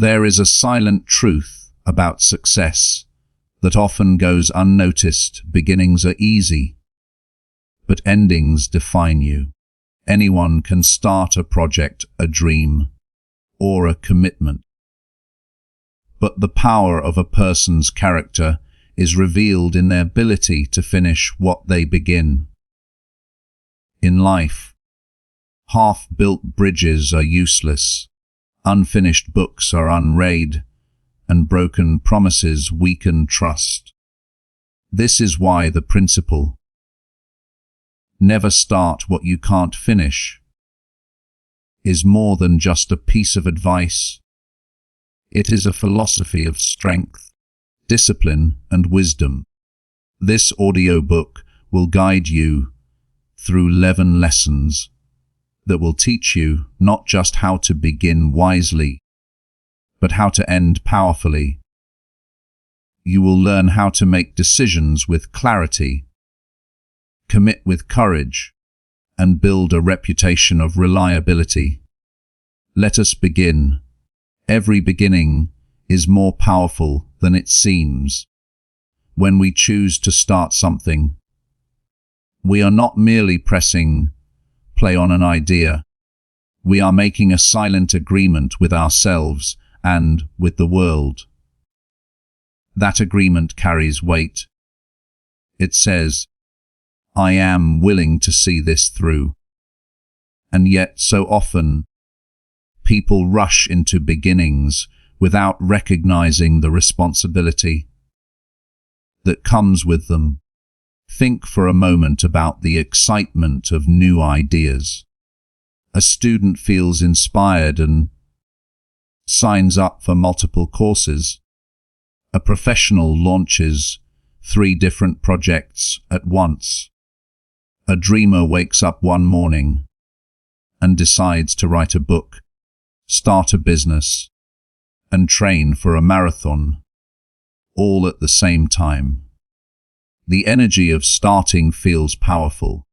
There is a silent truth about success that often goes unnoticed. Beginnings are easy, but endings define you. Anyone can start a project, a dream, or a commitment. But the power of a person's character is revealed in their ability to finish what they begin. In life, half-built bridges are useless, unfinished books are unread, and broken promises weaken trust. This is why the principle, "Never start what you can't finish," is more than just a piece of advice. It is a philosophy of strength, discipline, and wisdom. This audiobook will guide you through 11 lessons that will teach you not just how to begin wisely, but how to end powerfully. You will learn how to make decisions with clarity, commit with courage, and build a reputation of reliability. Let us begin. Every beginning is more powerful than it seems. When we choose to start something, we are not merely pressing play on an idea. We are making a silent agreement with ourselves and with the world. That agreement carries weight. It says, "I am willing to see this through." And yet, so often, people rush into beginnings without recognizing the responsibility that comes with them. Think for a moment about the excitement of new ideas. A student feels inspired and signs up for multiple courses. A professional launches 3 different projects at once. A dreamer wakes up one morning and decides to write a book, start a business, and train for a marathon, all at the same time. The energy of starting feels powerful.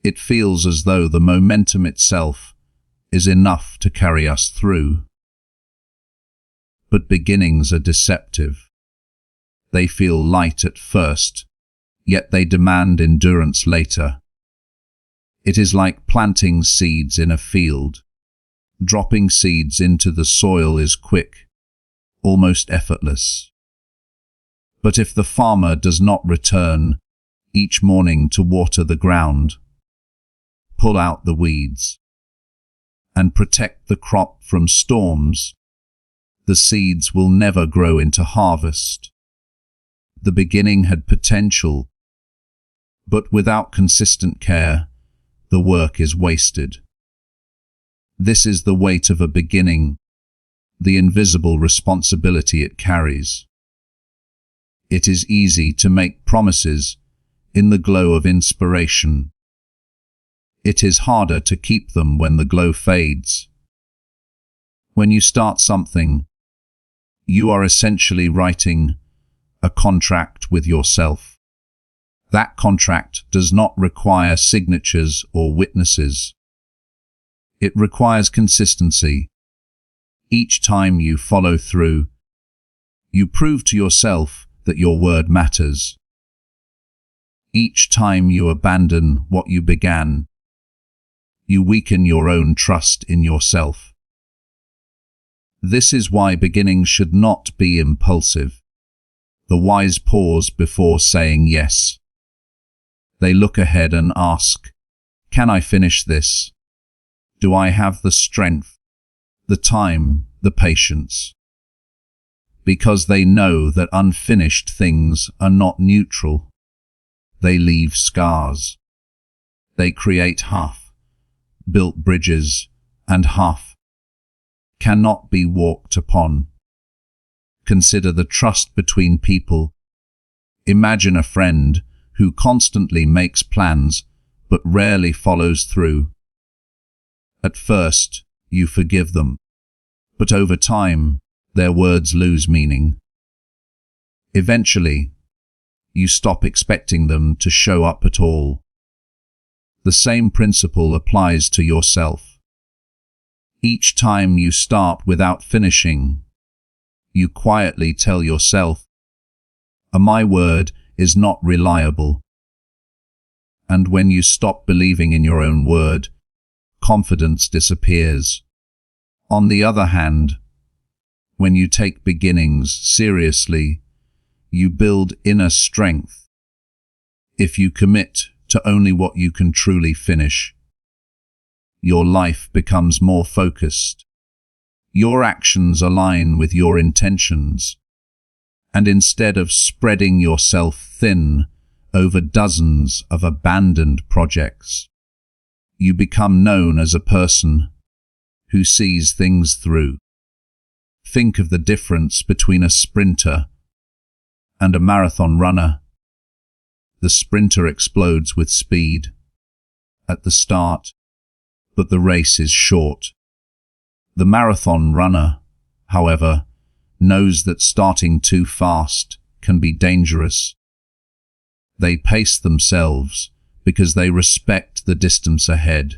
It feels as though the momentum itself is enough to carry us through. But beginnings are deceptive. They feel light at first, yet they demand endurance later. It is like planting seeds in a field. Dropping seeds into the soil is quick, almost effortless. But if the farmer does not return each morning to water the ground, pull out the weeds, and protect the crop from storms, the seeds will never grow into harvest. The beginning had potential, but without consistent care, the work is wasted. This is the weight of a beginning, the invisible responsibility it carries. It is easy to make promises in the glow of inspiration. It is harder to keep them when the glow fades. When you start something, you are essentially writing a contract with yourself. That contract does not require signatures or witnesses. It requires consistency. Each time you follow through, you prove to yourself that your word matters. Each time you abandon what you began, you weaken your own trust in yourself. This is why beginnings should not be impulsive. The wise pause before saying yes. They look ahead and ask, "Can I finish this? Do I have the strength, the time, the patience?" Because they know that unfinished things are not neutral. They leave scars. They create half-built bridges, and half cannot be walked upon. Consider the trust between people. Imagine a friend who constantly makes plans but rarely follows through. At first, you forgive them, but over time, their words lose meaning. Eventually, you stop expecting them to show up at all. The same principle applies to yourself. Each time you start without finishing, you quietly tell yourself, my word is not reliable. And when you stop believing in your own word, confidence disappears. On the other hand, when you take beginnings seriously, you build inner strength. If you commit to only what you can truly finish, your life becomes more focused. Your actions align with your intentions, and instead of spreading yourself thin over dozens of abandoned projects, you become known as a person who sees things through. Think of the difference between a sprinter and a marathon runner. The sprinter explodes with speed at the start, but the race is short. The marathon runner, however, knows that starting too fast can be dangerous. They pace themselves because they respect the distance ahead.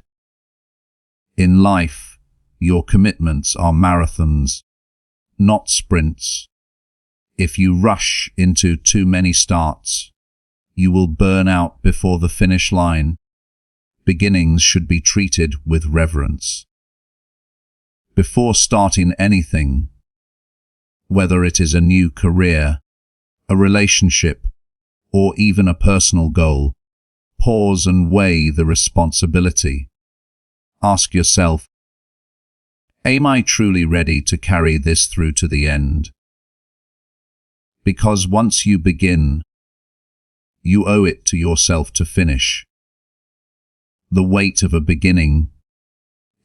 In life, your commitments are marathons, not sprints. If you rush into too many starts, you will burn out before the finish line. Beginnings should be treated with reverence. Before starting anything, whether it is a new career, a relationship, or even a personal goal, pause and weigh the responsibility. Ask yourself, am I truly ready to carry this through to the end? Because once you begin, you owe it to yourself to finish. The weight of a beginning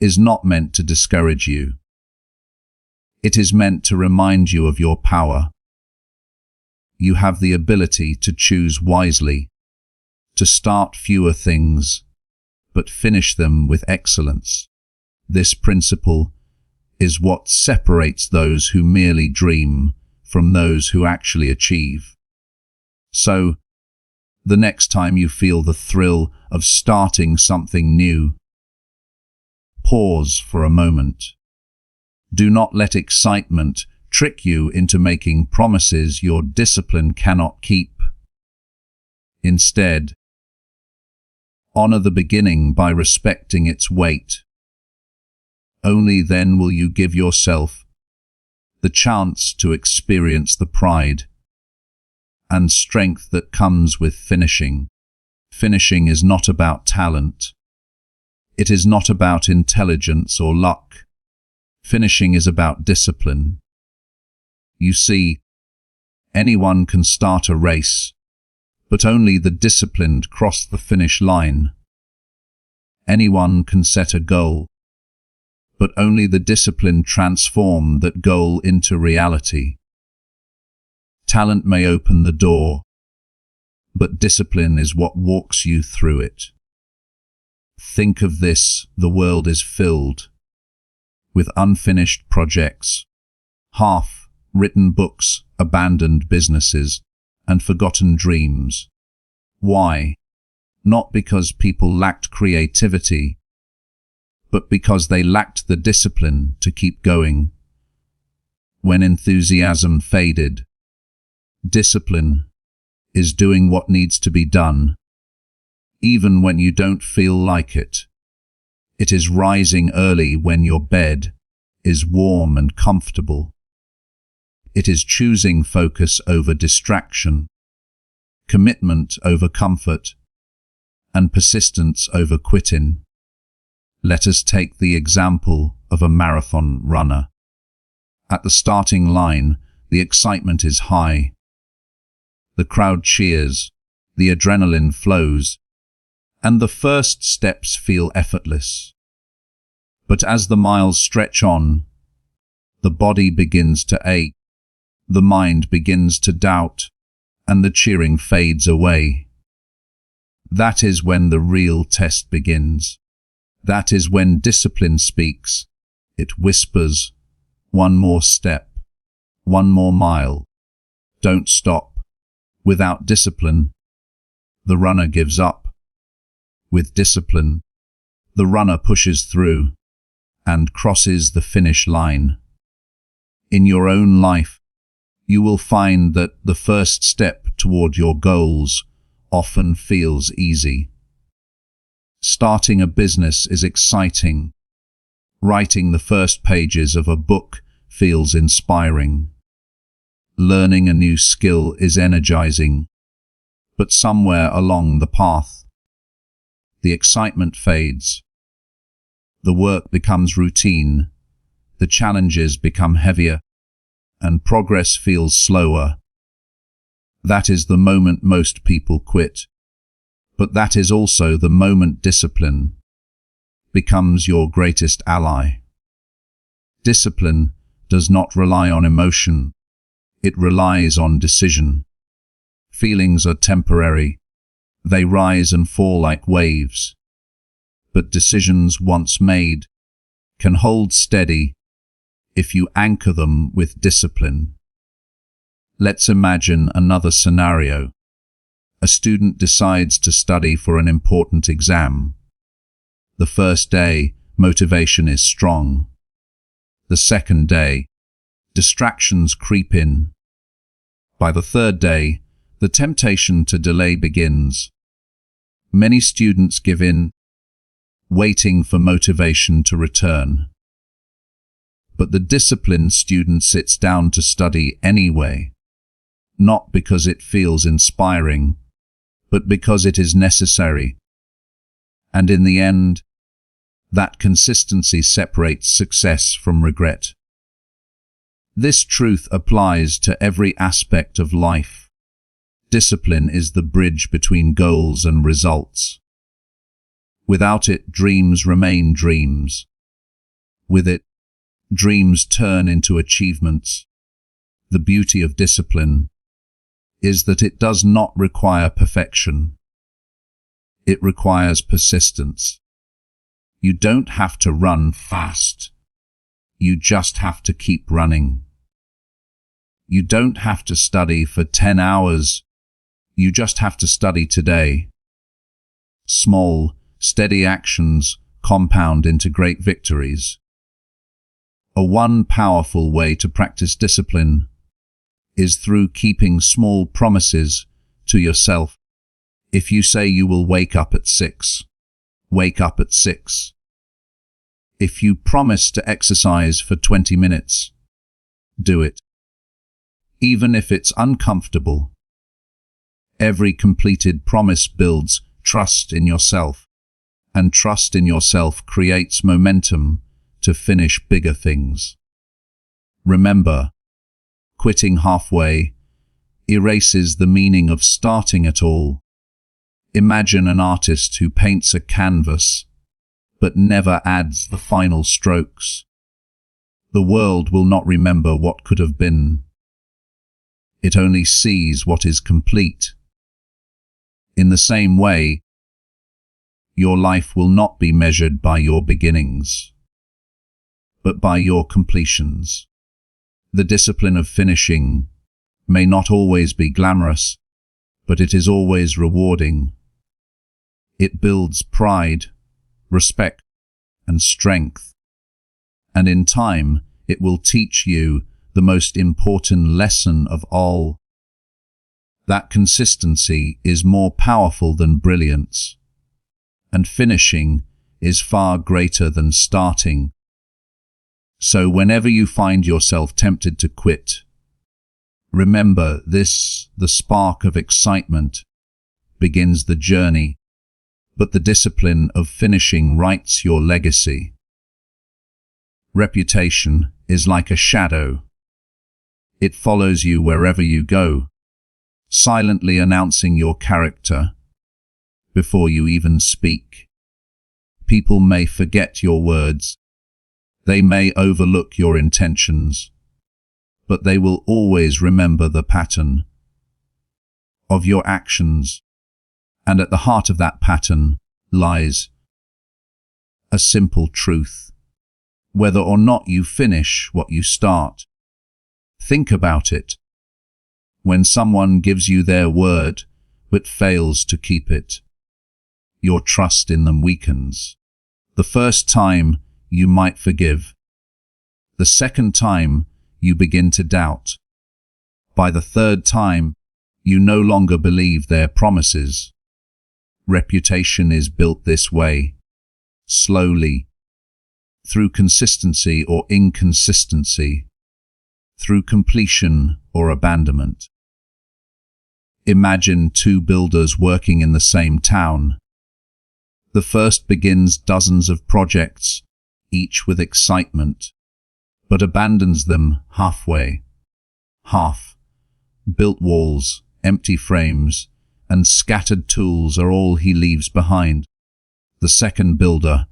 is not meant to discourage you. It is meant to remind you of your power. You have the ability to choose wisely, to start fewer things, but finish them with excellence. This principle is what separates those who merely dream from those who actually achieve. So, the next time you feel the thrill of starting something new, pause for a moment. Do not let excitement trick you into making promises your discipline cannot keep. Instead, honor the beginning by respecting its weight. Only then will you give yourself the chance to experience the pride and strength that comes with finishing. Finishing is not about talent. It is not about intelligence or luck. Finishing is about discipline. You see, anyone can start a race, but only the disciplined cross the finish line. Anyone can set a goal, but only the disciplined transform that goal into reality. Talent may open the door, but discipline is what walks you through it. Think of this: the world is filled with unfinished projects, half-written books, abandoned businesses, and forgotten dreams. Why? Not because people lacked creativity, but because they lacked the discipline to keep going. When enthusiasm faded, discipline is doing what needs to be done, even when you don't feel like it. It is rising early when your bed is warm and comfortable. It is choosing focus over distraction, commitment over comfort, and persistence over quitting. Let us take the example of a marathon runner. At the starting line, the excitement is high. The crowd cheers, the adrenaline flows, and the first steps feel effortless. But as the miles stretch on, the body begins to ache, the mind begins to doubt, and the cheering fades away. That is when the real test begins. That is when discipline speaks. It whispers, one more step, one more mile. Don't stop. Without discipline, the runner gives up. With discipline, the runner pushes through. and crosses the finish line. In your own life, you will find that the first step toward your goals often feels easy. Starting a business is exciting. Writing the first pages of a book feels inspiring. Learning a new skill is energizing. But somewhere along the path, the excitement fades. The work becomes routine, the challenges become heavier, and progress feels slower. That is the moment most people quit. But that is also the moment discipline becomes your greatest ally. Discipline does not rely on emotion. It relies on decision. Feelings are temporary. They rise and fall like waves. But decisions once made can hold steady if you anchor them with discipline. Let's imagine another scenario. A student decides to study for an important exam. The first day, motivation is strong. The second day, distractions creep in. By the third day, the temptation to delay begins. Many students give in, waiting for motivation to return. But the disciplined student sits down to study anyway, not because it feels inspiring, but because it is necessary. And in the end, that consistency separates success from regret. This truth applies to every aspect of life. Discipline is the bridge between goals and results. Without it, dreams remain dreams. With it, dreams turn into achievements. The beauty of discipline is that it does not require perfection. It requires persistence. You don't have to run fast. You just have to keep running. You don't have to study for 10 hours. You just have to study today. Small, steady actions compound into great victories. One powerful way to practice discipline is through keeping small promises to yourself. If you say you will wake up at 6, wake up at 6. If you promise to exercise for 20 minutes, do it. Even if it's uncomfortable. Every completed promise builds trust in yourself, and trust in yourself creates momentum to finish bigger things. Remember, quitting halfway erases the meaning of starting at all. Imagine an artist who paints a canvas but never adds the final strokes. The world will not remember what could have been. It only sees what is complete. In the same way, your life will not be measured by your beginnings, but by your completions. The discipline of finishing may not always be glamorous, but it is always rewarding. It builds pride, respect, and strength, and in time it will teach you the most important lesson of all. That consistency is more powerful than brilliance, and finishing is far greater than starting. So whenever you find yourself tempted to quit, remember this: the spark of excitement begins the journey, but the discipline of finishing writes your legacy. Reputation is like a shadow. It follows you wherever you go, silently announcing your character before you even speak. People may forget your words. They may overlook your intentions, but they will always remember the pattern of your actions. And at the heart of that pattern lies a simple truth. Whether or not you finish what you start, think about it. When someone gives you their word but fails to keep it, your trust in them weakens. The first time you might forgive. The second time, you begin to doubt. By the third time, you no longer believe their promises. Reputation is built this way, slowly, through consistency or inconsistency, through completion or abandonment. Imagine two builders working in the same town. The first begins dozens of projects, each with excitement, but abandons them halfway. Built walls, empty frames, and scattered tools are all he leaves behind. The second builder,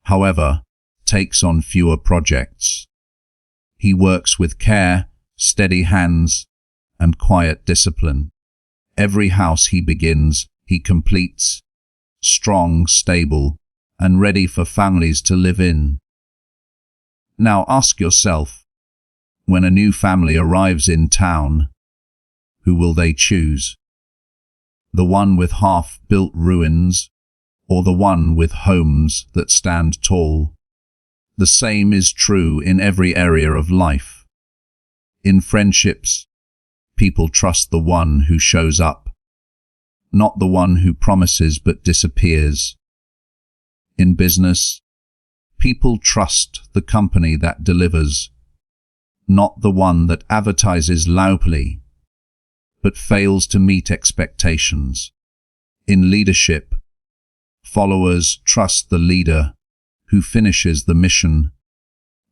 however, takes on fewer projects. He works with care, steady hands, and quiet discipline. Every house he begins, he completes, strong, stable, and ready for families to live in. Now ask yourself, when a new family arrives in town, who will they choose? The one with half-built ruins, or the one with homes that stand tall? The same is true in every area of life. In friendships, people trust the one who shows up, not the one who promises but disappears. In business, people trust the company that delivers, not the one that advertises loudly but fails to meet expectations. In leadership, followers trust the leader who finishes the mission,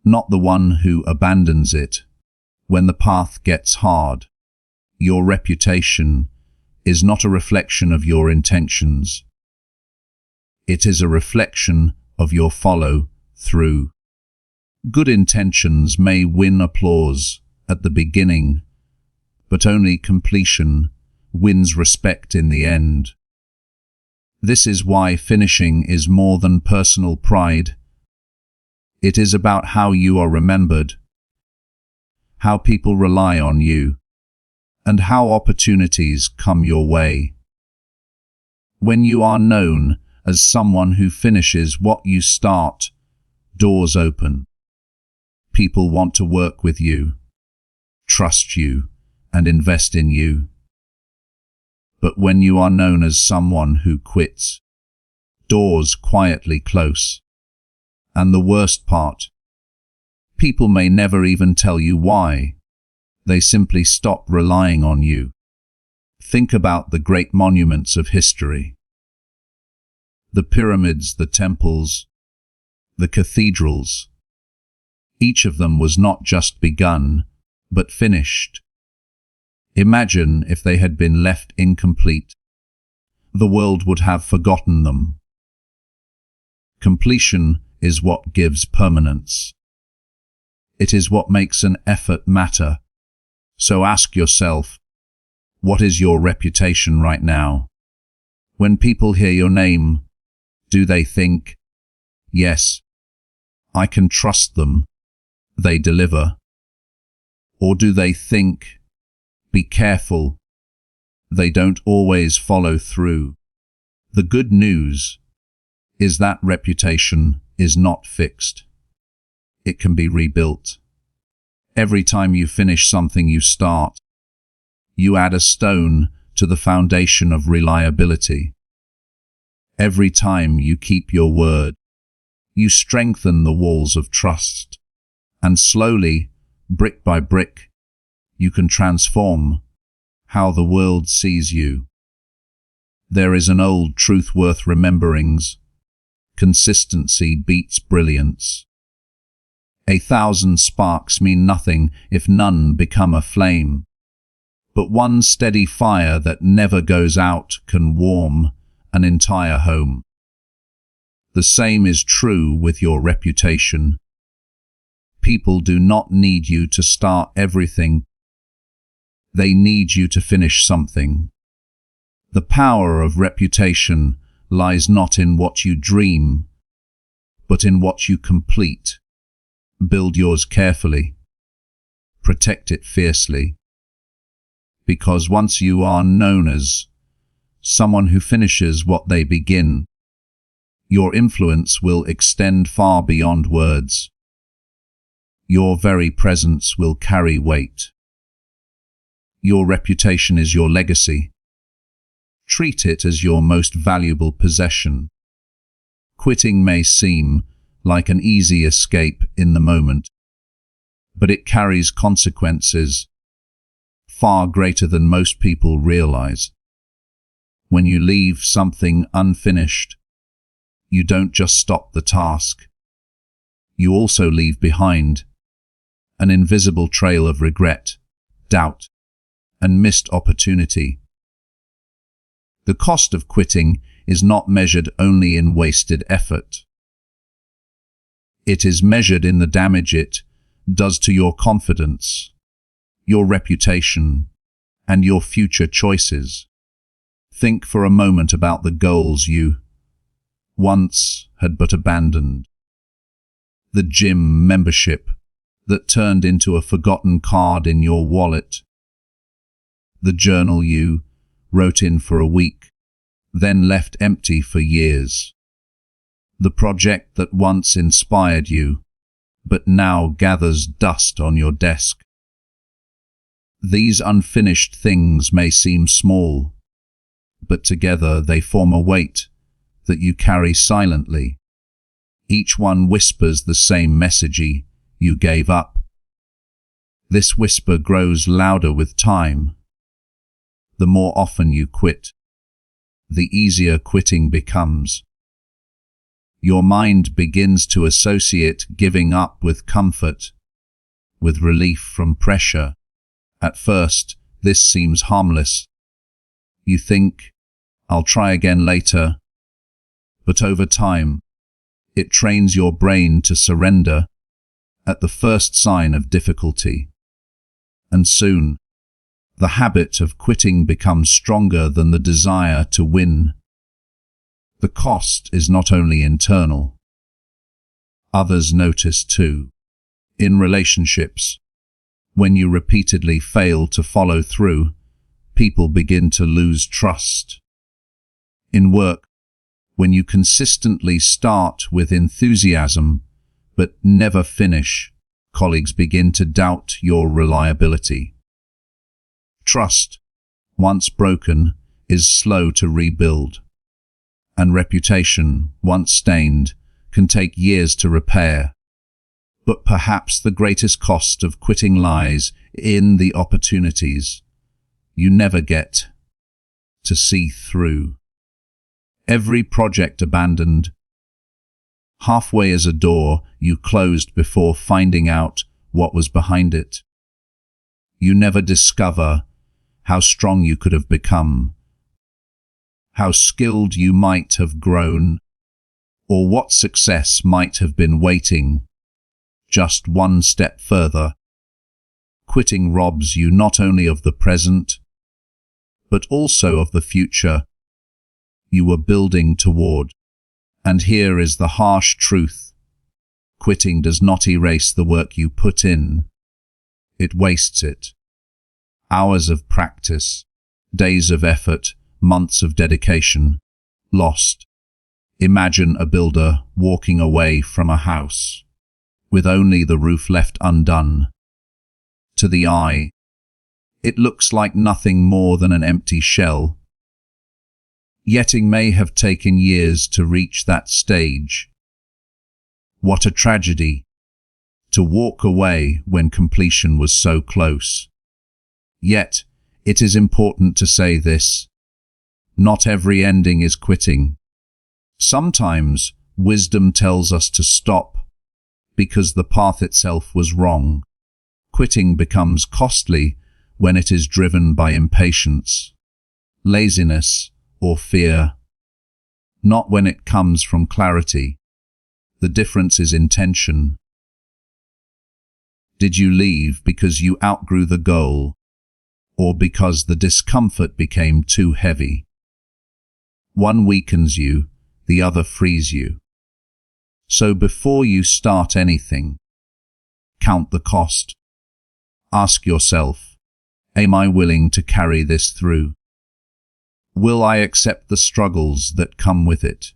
not the one who abandons it when the path gets hard. Your reputation is not a reflection of your intentions. It is a reflection of your follow-through. Good intentions may win applause at the beginning, but only completion wins respect in the end. This is why finishing is more than personal pride. It is about how you are remembered, how people rely on you, and how opportunities come your way. When you are known as someone who finishes what you start, doors open. People want to work with you, trust you, and invest in you. But when you are known as someone who quits, doors quietly close. And the worst part, people may never even tell you why. They simply stop relying on you. Think about the great monuments of history. The pyramids, the temples, the cathedrals. Each of them was not just begun, but finished. Imagine if they had been left incomplete. The world would have forgotten them. Completion is what gives permanence. It is what makes an effort matter. So ask yourself, what is your reputation right now? When people hear your name, do they think, yes, I can trust them, they deliver? Or do they think, be careful, they don't always follow through? The good news is that reputation is not fixed. It can be rebuilt. Every time you finish something you start, you add a stone to the foundation of reliability. Every time you keep your word, you strengthen the walls of trust. And slowly, brick by brick, you can transform how the world sees you. There is an old truth worth remembering: consistency beats brilliance. 1,000 sparks mean nothing if none become a flame. But one steady fire that never goes out can warm an entire home. The same is true with your reputation. People do not need you to start everything. They need you to finish something. The power of reputation lies not in what you dream, but in what you complete. Build yours carefully. Protect it fiercely. Because once you are known as someone who finishes what they begin, Your influence will extend far beyond words. Your very presence will carry weight. Your reputation is your legacy. Treat it as your most valuable possession. Quitting may seem like an easy escape in the moment, but it carries consequences far greater than most people realize. When you leave something unfinished, you don't just stop the task. You also leave behind an invisible trail of regret, doubt, and missed opportunity. The cost of quitting is not measured only in wasted effort. It is measured in the damage it does to your confidence, your reputation, and your future choices. Think for a moment about the goals you once had but abandoned. The gym membership that turned into a forgotten card in your wallet. The journal you wrote in for a week, then left empty for years. The project that once inspired you, but now gathers dust on your desk. These unfinished things may seem small, but together they form a weight that you carry silently. Each one whispers the same message: you gave up. This whisper grows louder with time. The more often you quit, the easier quitting becomes. Your mind begins to associate giving up with comfort, with relief from pressure. At first, this seems harmless. You think, I'll try again later. But over time, it trains your brain to surrender at the first sign of difficulty. And soon, the habit of quitting becomes stronger than the desire to win. The cost is not only internal. Others notice too. In relationships, when you repeatedly fail to follow through, people begin to lose trust. In work, when you consistently start with enthusiasm but never finish, colleagues begin to doubt your reliability. Trust, once broken, is slow to rebuild, and reputation, once stained, can take years to repair. But perhaps the greatest cost of quitting lies in the opportunities you never get to see through. Every project abandoned, halfway as a door you closed before finding out what was behind it. You never discover how strong you could have become, how skilled you might have grown, or what success might have been waiting just one step further. Quitting robs you not only of the present, but also of the future you were building toward. And here is the harsh truth. Quitting does not erase the work you put in. It wastes it. Hours of practice, days of effort, months of dedication, lost. Imagine a builder walking away from a house, with only the roof left undone. To the eye, it looks like nothing more than an empty shell. Yet it may have taken years to reach that stage. What a tragedy, to walk away when completion was so close. Yet, it is important to say this. Not every ending is quitting. Sometimes, wisdom tells us to stop, because the path itself was wrong. Quitting becomes costly when it is driven by impatience, laziness, or fear, not when it comes from clarity. The difference is intention. Did you leave because you outgrew the goal, or because the discomfort became too heavy? One weakens you, the other frees you. So before you start anything, count the cost. Ask yourself, am I willing to carry this through? Will I accept the struggles that come with it?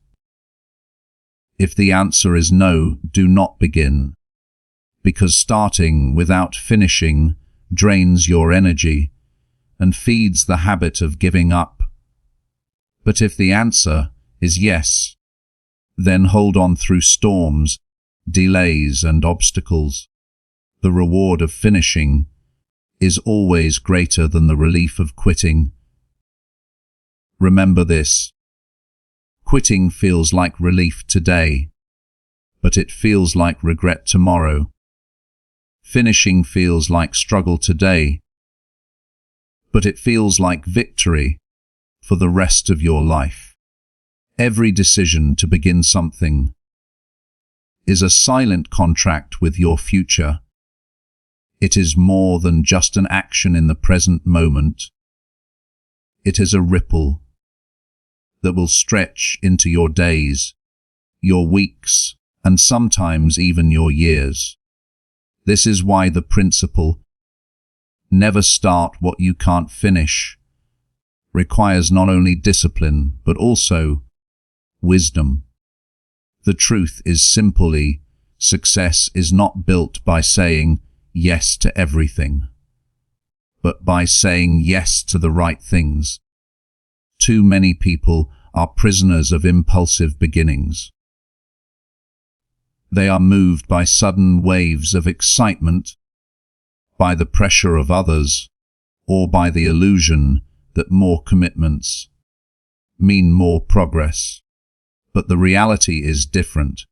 If the answer is no, do not begin, because starting without finishing drains your energy and feeds the habit of giving up. But if the answer is yes, then hold on through storms, delays, and obstacles. The reward of finishing is always greater than the relief of quitting. Remember this. Quitting feels like relief today, but it feels like regret tomorrow. Finishing feels like struggle today, but it feels like victory for the rest of your life. Every decision to begin something is a silent contract with your future. It is more than just an action in the present moment. It is a ripple that will stretch into your days, your weeks, and sometimes even your years. This is why the principle, never start what you can't finish, requires not only discipline, but also wisdom. The truth is simply, success is not built by saying yes to everything, but by saying yes to the right things. Too many people are prisoners of impulsive beginnings. They are moved by sudden waves of excitement, by the pressure of others, or by the illusion that more commitments mean more progress. But the reality is different.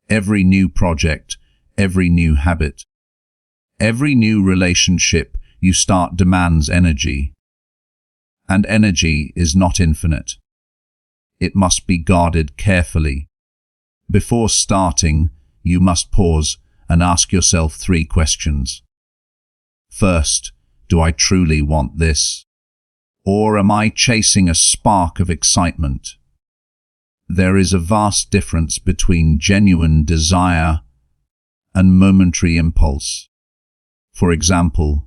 Every new project, every new habit, every new relationship you start demands energy. And energy is not infinite. It must be guarded carefully. Before starting, you must pause and ask yourself 3 questions. First, do I truly want this? Or am I chasing a spark of excitement? There is a vast difference between genuine desire and momentary impulse. For example,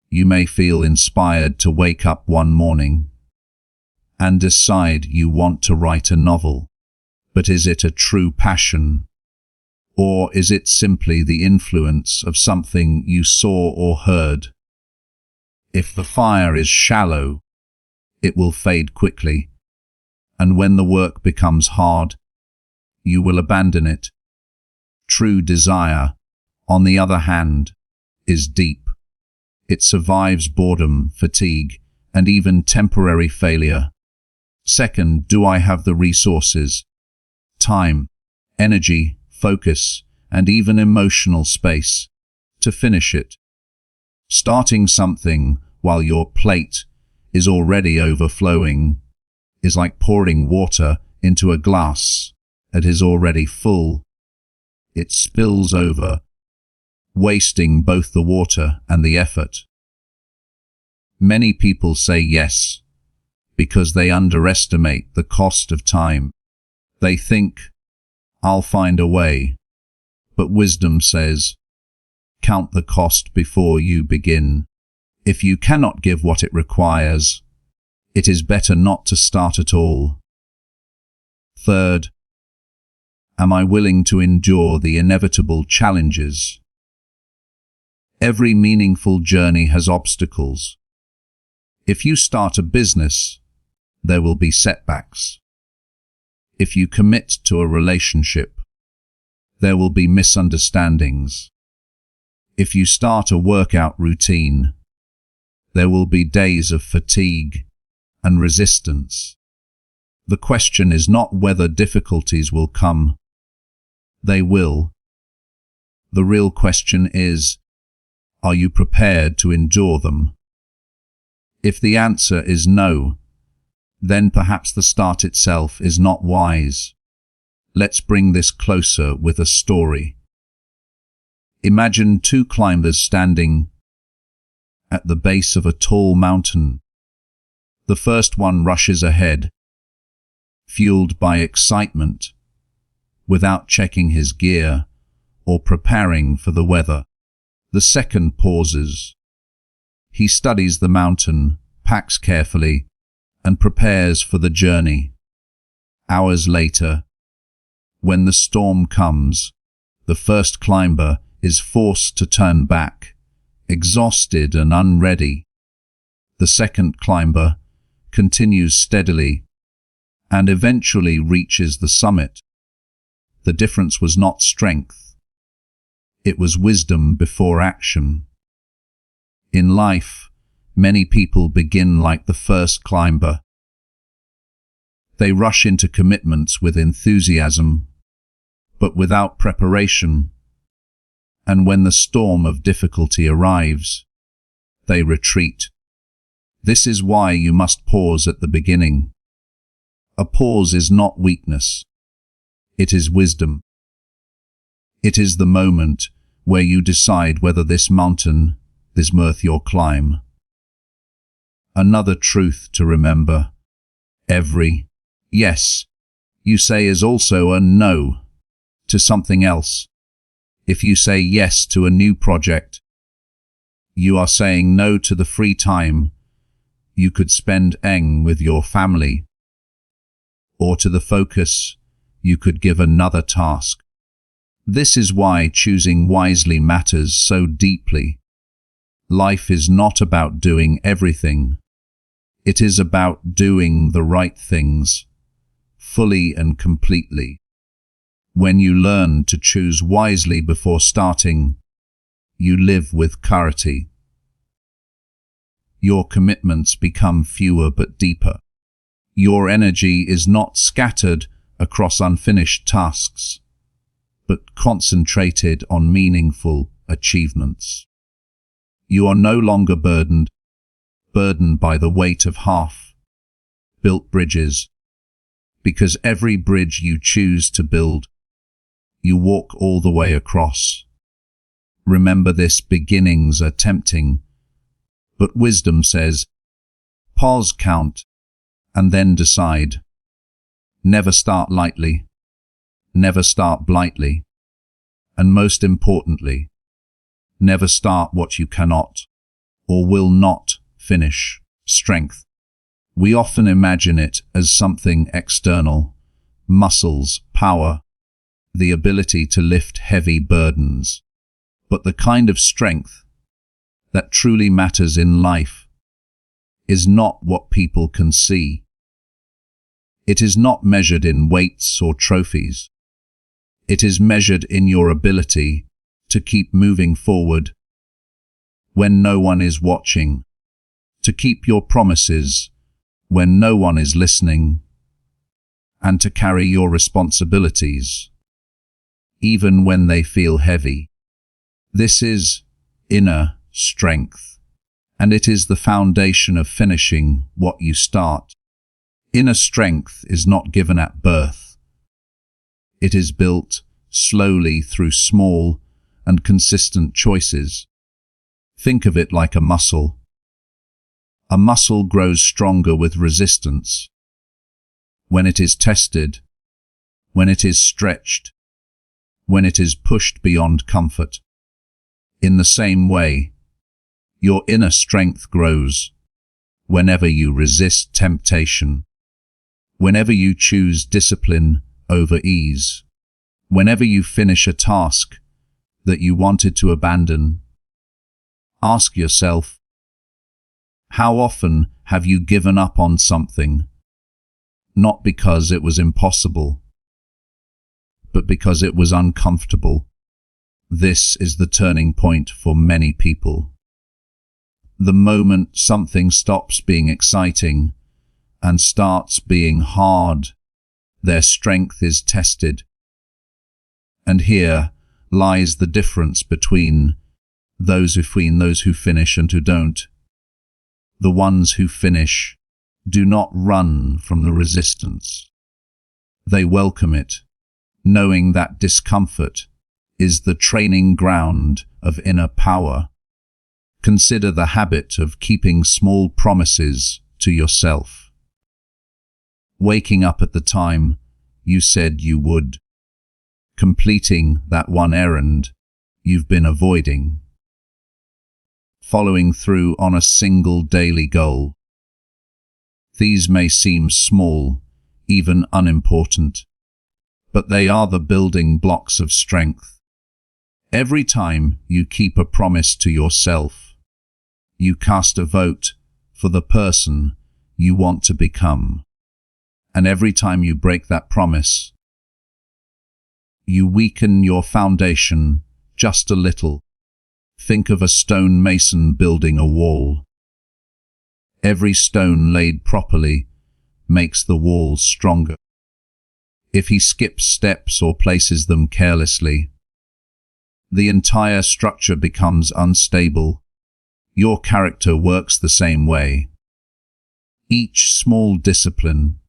you may feel inspired to wake up one morning and decide you want to write a novel. But is it a true passion? Or is it simply the influence of something you saw or heard? If the fire is shallow, it will fade quickly, and when the work becomes hard, you will abandon it. True desire, on the other hand, is deep. It survives boredom, fatigue, and even temporary failure. Second, do I have the resources, time, energy, focus, and even emotional space to finish it? Starting something while your plate is already overflowing is like pouring water into a glass that is already full. It spills over, wasting both the water and the effort. Many people say yes because they underestimate the cost of time. They think, I'll find a way. But wisdom says, count the cost before you begin. If you cannot give what it requires, it is better not to start at all. Third, am I willing to endure the inevitable challenges? Every meaningful journey has obstacles. If you start a business, there will be setbacks. If you commit to a relationship, there will be misunderstandings. If you start a workout routine, there will be days of fatigue and resistance. The question is not whether difficulties will come. They will. The real question is, are you prepared to endure them? If the answer is no, then perhaps the start itself is not wise. Let's bring this closer with a story. Imagine 2 climbers standing at the base of a tall mountain. The first one rushes ahead, fueled by excitement, without checking his gear or preparing for the weather. The second pauses. He studies the mountain, packs carefully, and prepares for the journey. Hours later, When the storm comes, the first climber is forced to turn back, exhausted and unready. The second climber continues steadily and eventually reaches the summit. The difference was not strength. It was wisdom before action. In life, many people begin like the first climber. They rush into commitments with enthusiasm, but without preparation. And when the storm of difficulty arrives, they retreat. This is why you must pause at the beginning. A pause is not weakness. It is wisdom. It is the moment where you decide whether this mountain is worth your climb. Another truth to remember: every yes you say is also a no to something else. If you say yes to a new project, you are saying no to the free time you could spend with your family, or to the focus you could give another task. This is why choosing wisely matters so deeply. Life is not about doing everything. It is about doing the right things, fully and completely. When you learn to choose wisely before starting, you live with clarity. Your commitments become fewer but deeper. Your energy is not scattered across unfinished tasks, but concentrated on meaningful achievements. You are no longer burdened by the weight of half-built bridges, because every bridge you choose to build, you walk all the way across. Remember this: beginnings are tempting, but wisdom says, pause, count, and then decide. Never start lightly, never start blindly, and most importantly, never start what you cannot or will not finish. Strength. We often imagine it as something external: muscles, power, the ability to lift heavy burdens. But the kind of strength that truly matters in life is not what people can see. It is not measured in weights or trophies. It is measured in your ability to keep moving forward when no one is watching, to keep your promises when no one is listening, and to carry your responsibilities even when they feel heavy. This is inner strength, and it is the foundation of finishing what you start. Inner strength is not given at birth. It is built slowly through small and consistent choices. Think of it like a muscle. A muscle grows stronger with resistance. When it is tested, when it is stretched, when it is pushed beyond comfort. In the same way, your inner strength grows whenever you resist temptation, whenever you choose discipline over ease, whenever you finish a task that you wanted to abandon. Ask yourself, how often have you given up on something, not because it was impossible, but because it was uncomfortable? This is the turning point for many people. The moment something stops being exciting and starts being hard, their strength is tested. And here lies the difference between those who finish and who don't. The ones who finish do not run from the resistance. They welcome it, knowing that discomfort is the training ground of inner power. Consider the habit of keeping small promises to yourself. Waking up at the time you said you would. Completing that one errand you've been avoiding. Following through on a single daily goal. These may seem small, even unimportant, but they are the building blocks of strength. Every time you keep a promise to yourself, you cast a vote for the person you want to become. And every time you break that promise, you weaken your foundation just a little. Think of a stonemason building a wall. Every stone laid properly makes the wall stronger. If he skips steps or places them carelessly, the entire structure becomes unstable. Your character works the same way. Each small discipline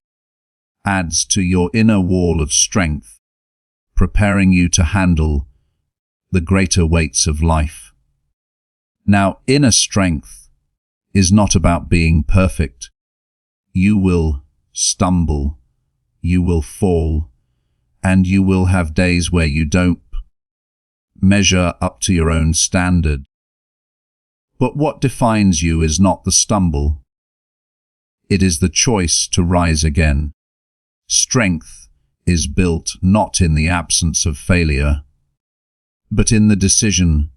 adds to your inner wall of strength, preparing you to handle the greater weights of life. Now, inner strength is not about being perfect. You will stumble, you will fall, and you will have days where you don't measure up to your own standard. But what defines you is not the stumble. It is the choice to rise again. Strength is built not in the absence of failure, but in the decision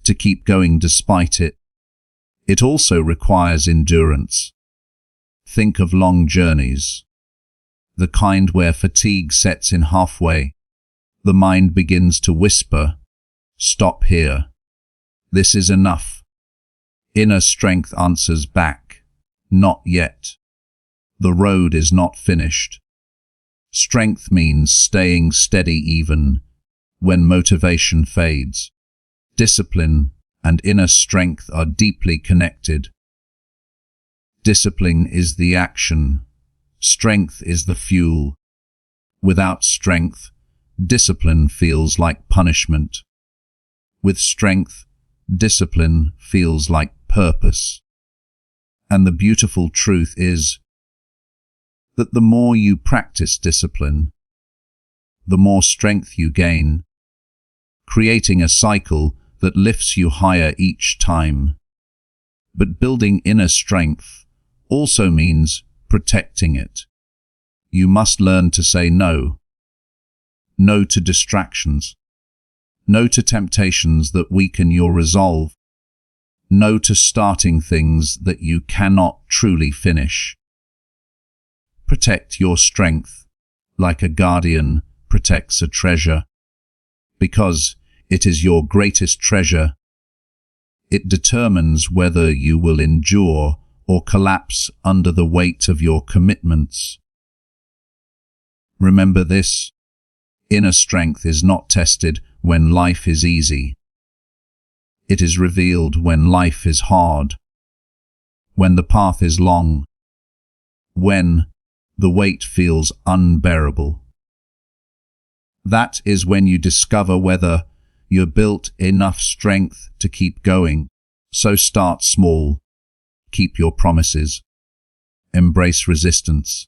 to keep going despite it. It also requires endurance. Think of long journeys, the kind where fatigue sets in halfway. The mind begins to whisper, "Stop here. This is enough." Inner strength answers back, "Not yet. The road is not finished." Strength means staying steady even when motivation fades. Discipline and inner strength are deeply connected. Discipline is the action. Strength is the fuel. Without strength, discipline feels like punishment. With strength, discipline feels like purpose. And the beautiful truth is that the more you practice discipline, the more strength you gain, creating a cycle that lifts you higher each time. But building inner strength also means protecting it. You must learn to say no. No to distractions. No to temptations that weaken your resolve. No to starting things that you cannot truly finish. Protect your strength like a guardian protects a treasure. Because it is your greatest treasure, it determines whether you will endure or collapse under the weight of your commitments. Remember this: inner strength is not tested when life is easy. It is revealed when life is hard, when the path is long, when the weight feels unbearable. That is when you discover whether you're built enough strength to keep going. So start small. Keep your promises. Embrace resistance.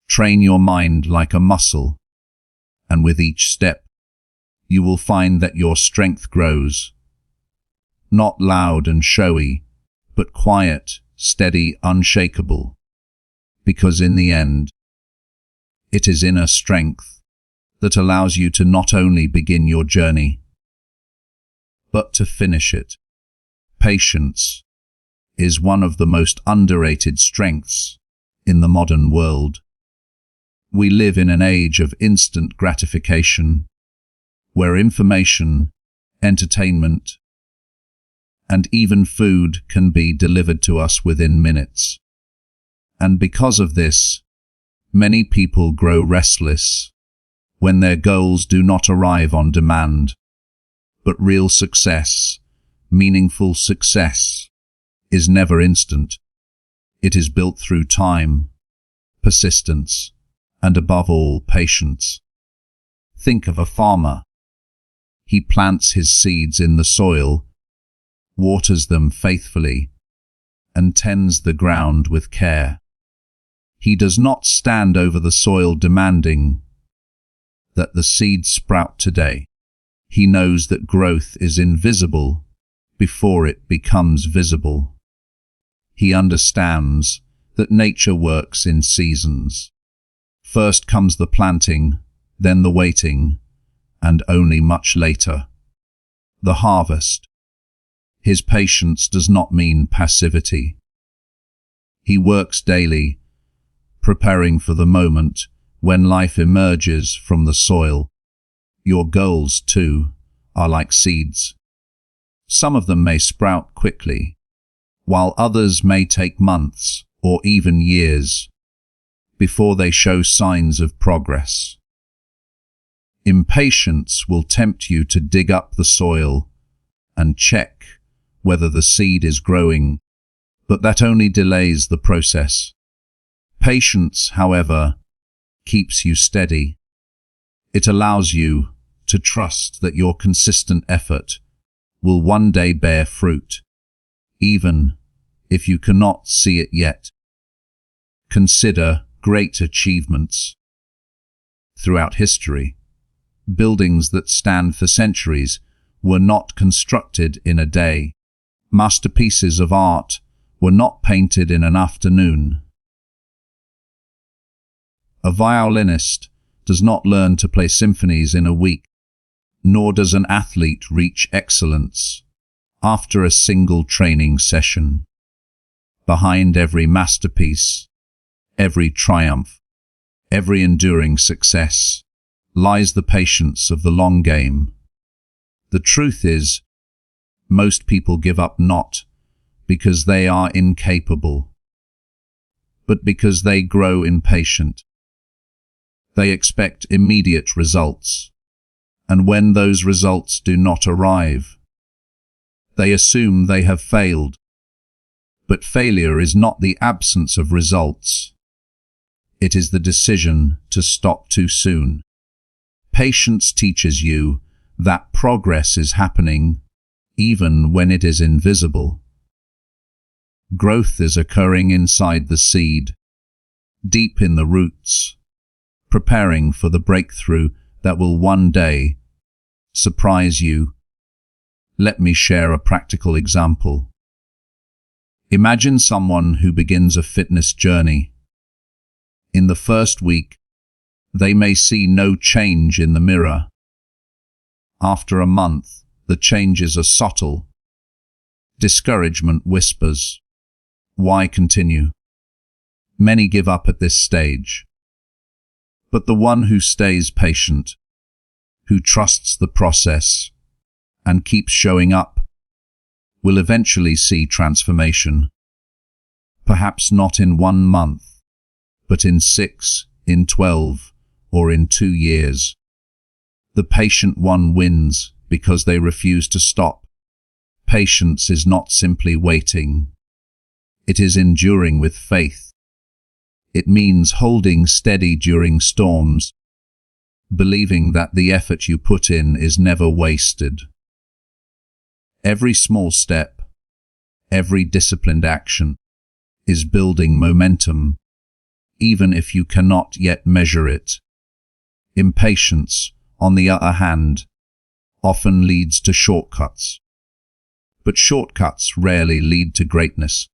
Train your mind like a muscle. And with each step, you will find that your strength grows. Not loud and showy, but quiet, steady, unshakable. Because in the end, it is inner strength that allows you to not only begin your journey, but to finish it. Patience is one of the most underrated strengths in the modern world. We live in an age of instant gratification, where information, entertainment, and even food can be delivered to us within minutes. And because of this, many people grow restless when their goals do not arrive on demand. But real success, meaningful success, is never instant. It is built through time, persistence, and above all, patience. Think of a farmer. He plants his seeds in the soil, waters them faithfully, and tends the ground with care. He does not stand over the soil demanding that the seeds sprout today. He knows that growth is invisible before it becomes visible. He understands that nature works in seasons. First comes the planting, then the waiting, and only much later, the harvest. His patience does not mean passivity. He works daily, preparing for the moment when life emerges from the soil. Your goals, too, are like seeds. Some of them may sprout quickly, while others may take months or even years before they show signs of progress. Impatience will tempt you to dig up the soil and check whether the seed is growing, but that only delays the process. Patience, however, keeps you steady. It allows you to trust that your consistent effort will one day bear fruit, even if you cannot see it yet. Consider great achievements. Throughout history, buildings that stand for centuries were not constructed in a day. Masterpieces of art were not painted in an afternoon. A violinist does not learn to play symphonies in a week, nor does an athlete reach excellence after a single training session. Behind every masterpiece, every triumph, every enduring success, lies the patience of the long game. The truth is, most people give up not because they are incapable, but because they grow impatient. They expect immediate results, and when those results do not arrive, they assume they have failed. But failure is not the absence of results. It is the decision to stop too soon. Patience teaches you that progress is happening even when it is invisible. Growth is occurring inside the seed, deep in the roots, preparing for the breakthrough that will one day surprise you. Let me share a practical example. Imagine someone who begins a fitness journey. In the first week, they may see no change in the mirror. After a month, the changes are subtle. Discouragement whispers, "Why continue?" Many give up at this stage. But the one who stays patient, who trusts the process, and keeps showing up, will eventually see transformation. Perhaps not in 1 month, but in 6, in 12, or in 2 years. The patient one wins because they refuse to stop. Patience is not simply waiting. It is enduring with faith. It means holding steady during storms, believing that the effort you put in is never wasted. Every small step, every disciplined action, is building momentum, even if you cannot yet measure it. Impatience, on the other hand, often leads to shortcuts. But shortcuts rarely lead to greatness.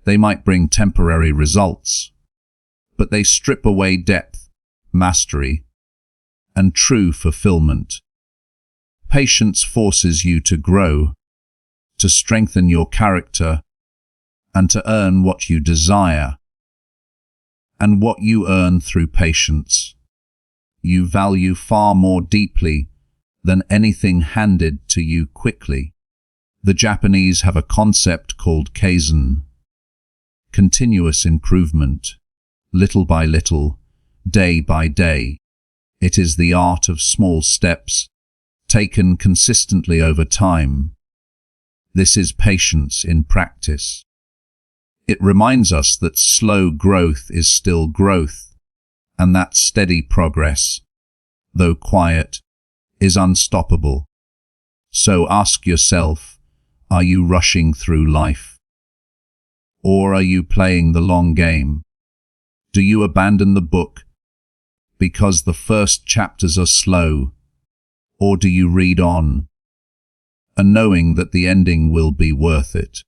They might bring temporary results, but they strip away depth, mastery, and true fulfillment. Patience forces you to grow, to strengthen your character, and to earn what you desire. And what you earn through patience, you value far more deeply than anything handed to you quickly. The Japanese have a concept called kaizen, continuous improvement, little by little, day by day. It is the art of small steps, taken consistently over time. This is patience in practice. It reminds us that slow growth is still growth, and that steady progress, though quiet, is unstoppable. So ask yourself, are you rushing through life? Or are you playing the long game? Do you abandon the book because the first chapters are slow? Or do you read on, and knowing that the ending will be worth it?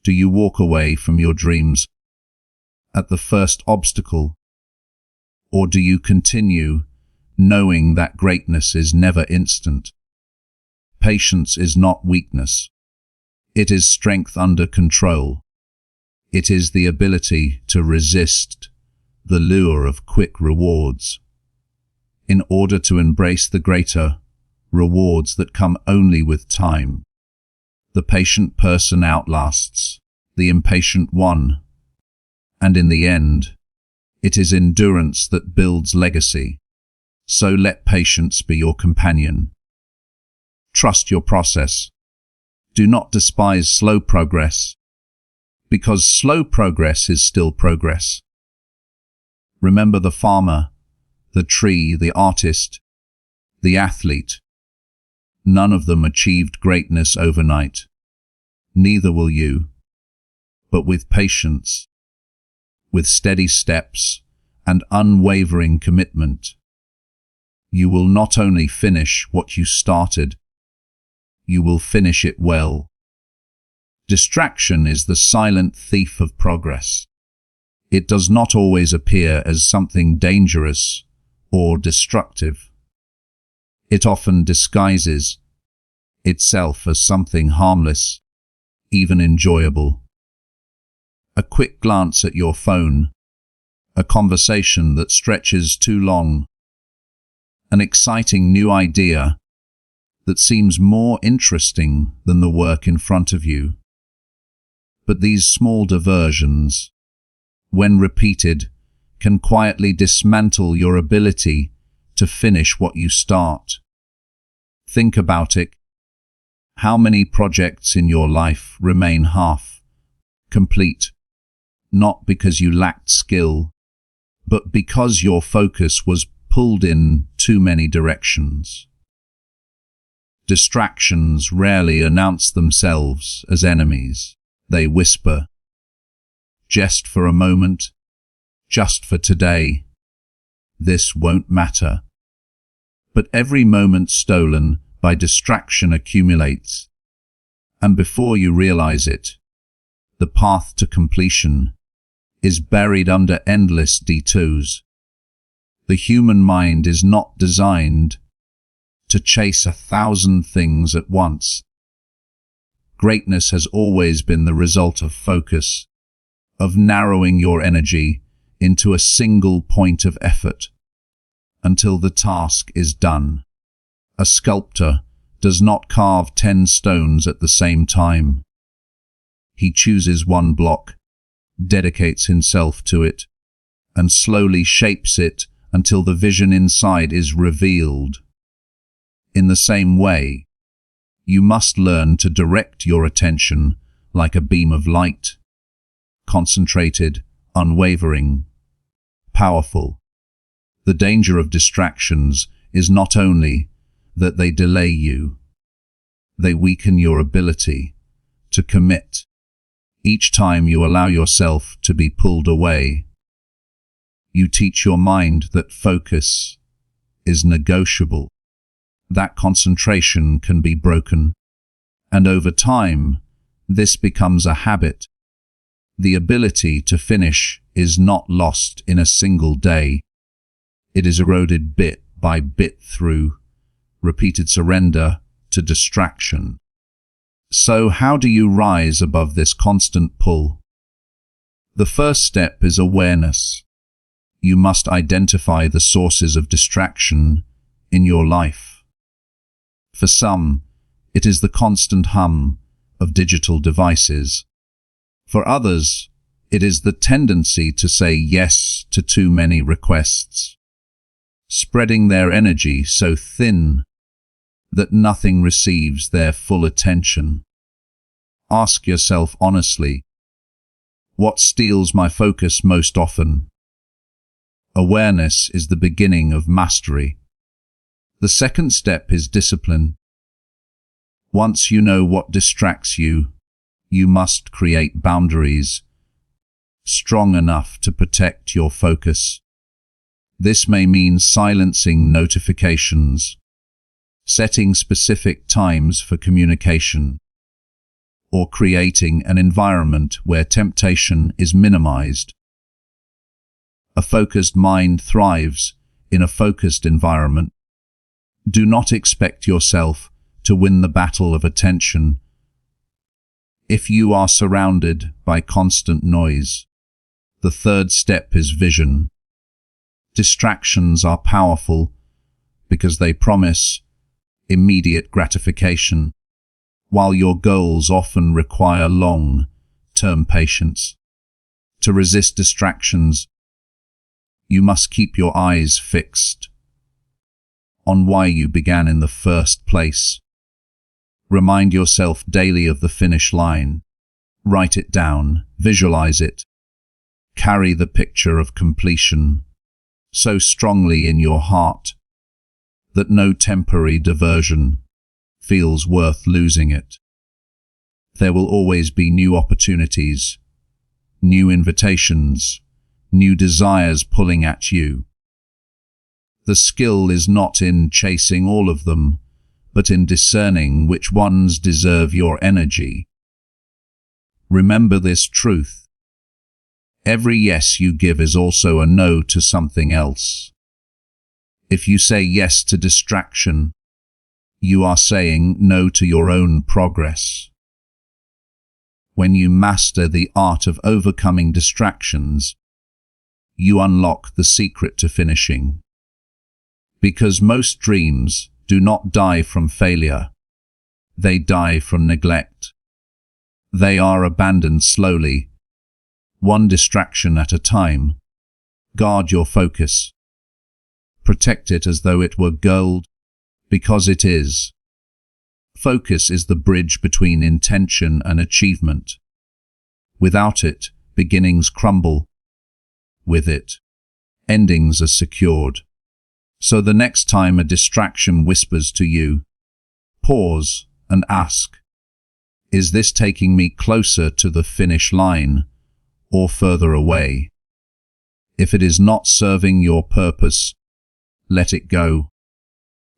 Do you walk away from your dreams at the first obstacle? Or do you continue, knowing that greatness is never instant? Patience is not weakness. It is strength under control. It is the ability to resist the lure of quick rewards, in order to embrace the greater rewards that come only with time. The patient person outlasts the impatient one, and in the end, it is endurance that builds legacy. So let patience be your companion. Trust your process. Do not despise slow progress, because slow progress is still progress. Remember the farmer, the tree, the artist, the athlete. None of them achieved greatness overnight. Neither will you. But with patience, with steady steps and unwavering commitment, you will not only finish what you started, you will finish it well. Distraction is the silent thief of progress. It does not always appear as something dangerous or destructive. It often disguises itself as something harmless, even enjoyable. A quick glance at your phone, a conversation that stretches too long, an exciting new idea that seems more interesting than the work in front of you. But these small diversions, when repeated, can quietly dismantle your ability to finish what you start. Think about it. How many projects in your life remain half complete, not because you lacked skill, but because your focus was pulled in too many directions? Distractions rarely announce themselves as enemies. They whisper, "Just for a moment, just for today. This won't matter." But every moment stolen by distraction accumulates, and before you realize it, the path to completion is buried under endless detours. The human mind is not designed to chase 1,000 things at once. Greatness has always been the result of focus, of narrowing your energy into a single point of effort until the task is done. A sculptor does not carve 10 stones at the same time. He chooses one block, dedicates himself to it, and slowly shapes it until the vision inside is revealed. In the same way, you must learn to direct your attention like a beam of light, concentrated, unwavering, powerful. The danger of distractions is not only that they delay you, they weaken your ability to commit. Each time you allow yourself to be pulled away, you teach your mind that focus is negotiable, that concentration can be broken, and over time, this becomes a habit. The ability to finish is not lost in a single day. It is eroded bit by bit through repeated surrender to distraction. So how do you rise above this constant pull? The first step is awareness. You must identify the sources of distraction in your life. For some, it is the constant hum of digital devices. For others, it is the tendency to say yes to too many requests, spreading their energy so thin that nothing receives their full attention. Ask yourself honestly, what steals my focus most often? Awareness is the beginning of mastery. The second step is discipline. Once you know what distracts you, you must create boundaries strong enough to protect your focus. This may mean silencing notifications, setting specific times for communication, or creating an environment where temptation is minimized. A focused mind thrives in a focused environment. Do not expect yourself to win the battle of attention if you are surrounded by constant noise. The third step is vision. Distractions are powerful because they promise immediate gratification, while your goals often require long-term patience. To resist distractions, you must keep your eyes fixed on why you began in the first place. Remind yourself daily of the finish line. Write it down, visualize it. Carry the picture of completion so strongly in your heart that no temporary diversion feels worth losing it. There will always be new opportunities, new invitations, new desires pulling at you. The skill is not in chasing all of them, but in discerning which ones deserve your energy. Remember this truth. Every yes you give is also a no to something else. If you say yes to distraction, you are saying no to your own progress. When you master the art of overcoming distractions, you unlock the secret to finishing. Because most dreams do not die from failure. They die from neglect. They are abandoned slowly, one distraction at a time. Guard your focus. Protect it as though it were gold, because it is. Focus is the bridge between intention and achievement. Without it, beginnings crumble. With it, endings are secured. So the next time a distraction whispers to you, pause and ask, is this taking me closer to the finish line or further away? If it is not serving your purpose, let it go.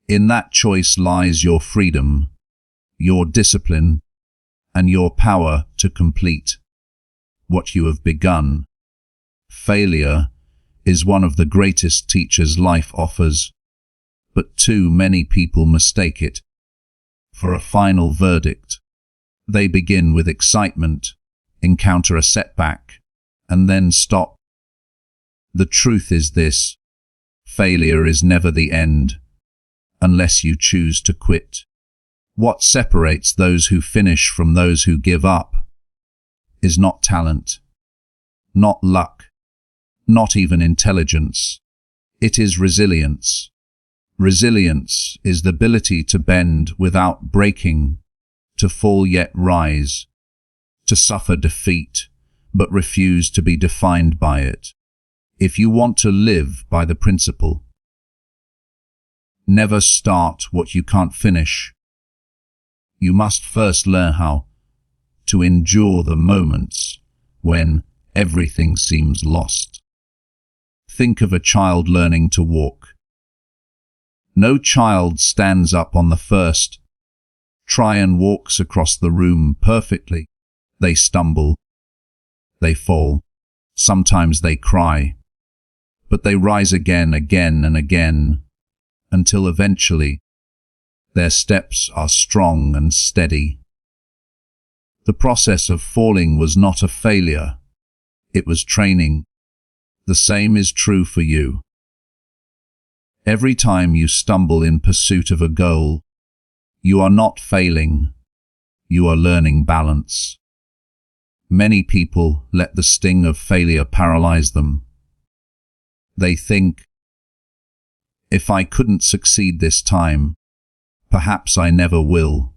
In that choice lies your freedom, your discipline, and your power to complete what you have begun. Failure is one of the greatest teachers life offers, but too many people mistake it for a final verdict. They begin with excitement, encounter a setback, and then stop. The truth is this: failure is never the end, unless you choose to quit. What separates those who finish from those who give up is not talent, not luck, not even intelligence. It is resilience. Resilience is the ability to bend without breaking, to fall yet rise, to suffer defeat but refuse to be defined by it. If you want to live by the principle, never start what you can't finish, you must first learn how to endure the moments when everything seems lost. Think of a child learning to walk. No child stands up on the first try and walks across the room perfectly. They stumble, they fall, sometimes they cry, but they rise again and again, until eventually their steps are strong and steady. The process of falling was not a failure, it was training. The same is true for you. Every time you stumble in pursuit of a goal, you are not failing, you are learning balance. Many people let the sting of failure paralyze them. They think, if I couldn't succeed this time, perhaps I never will.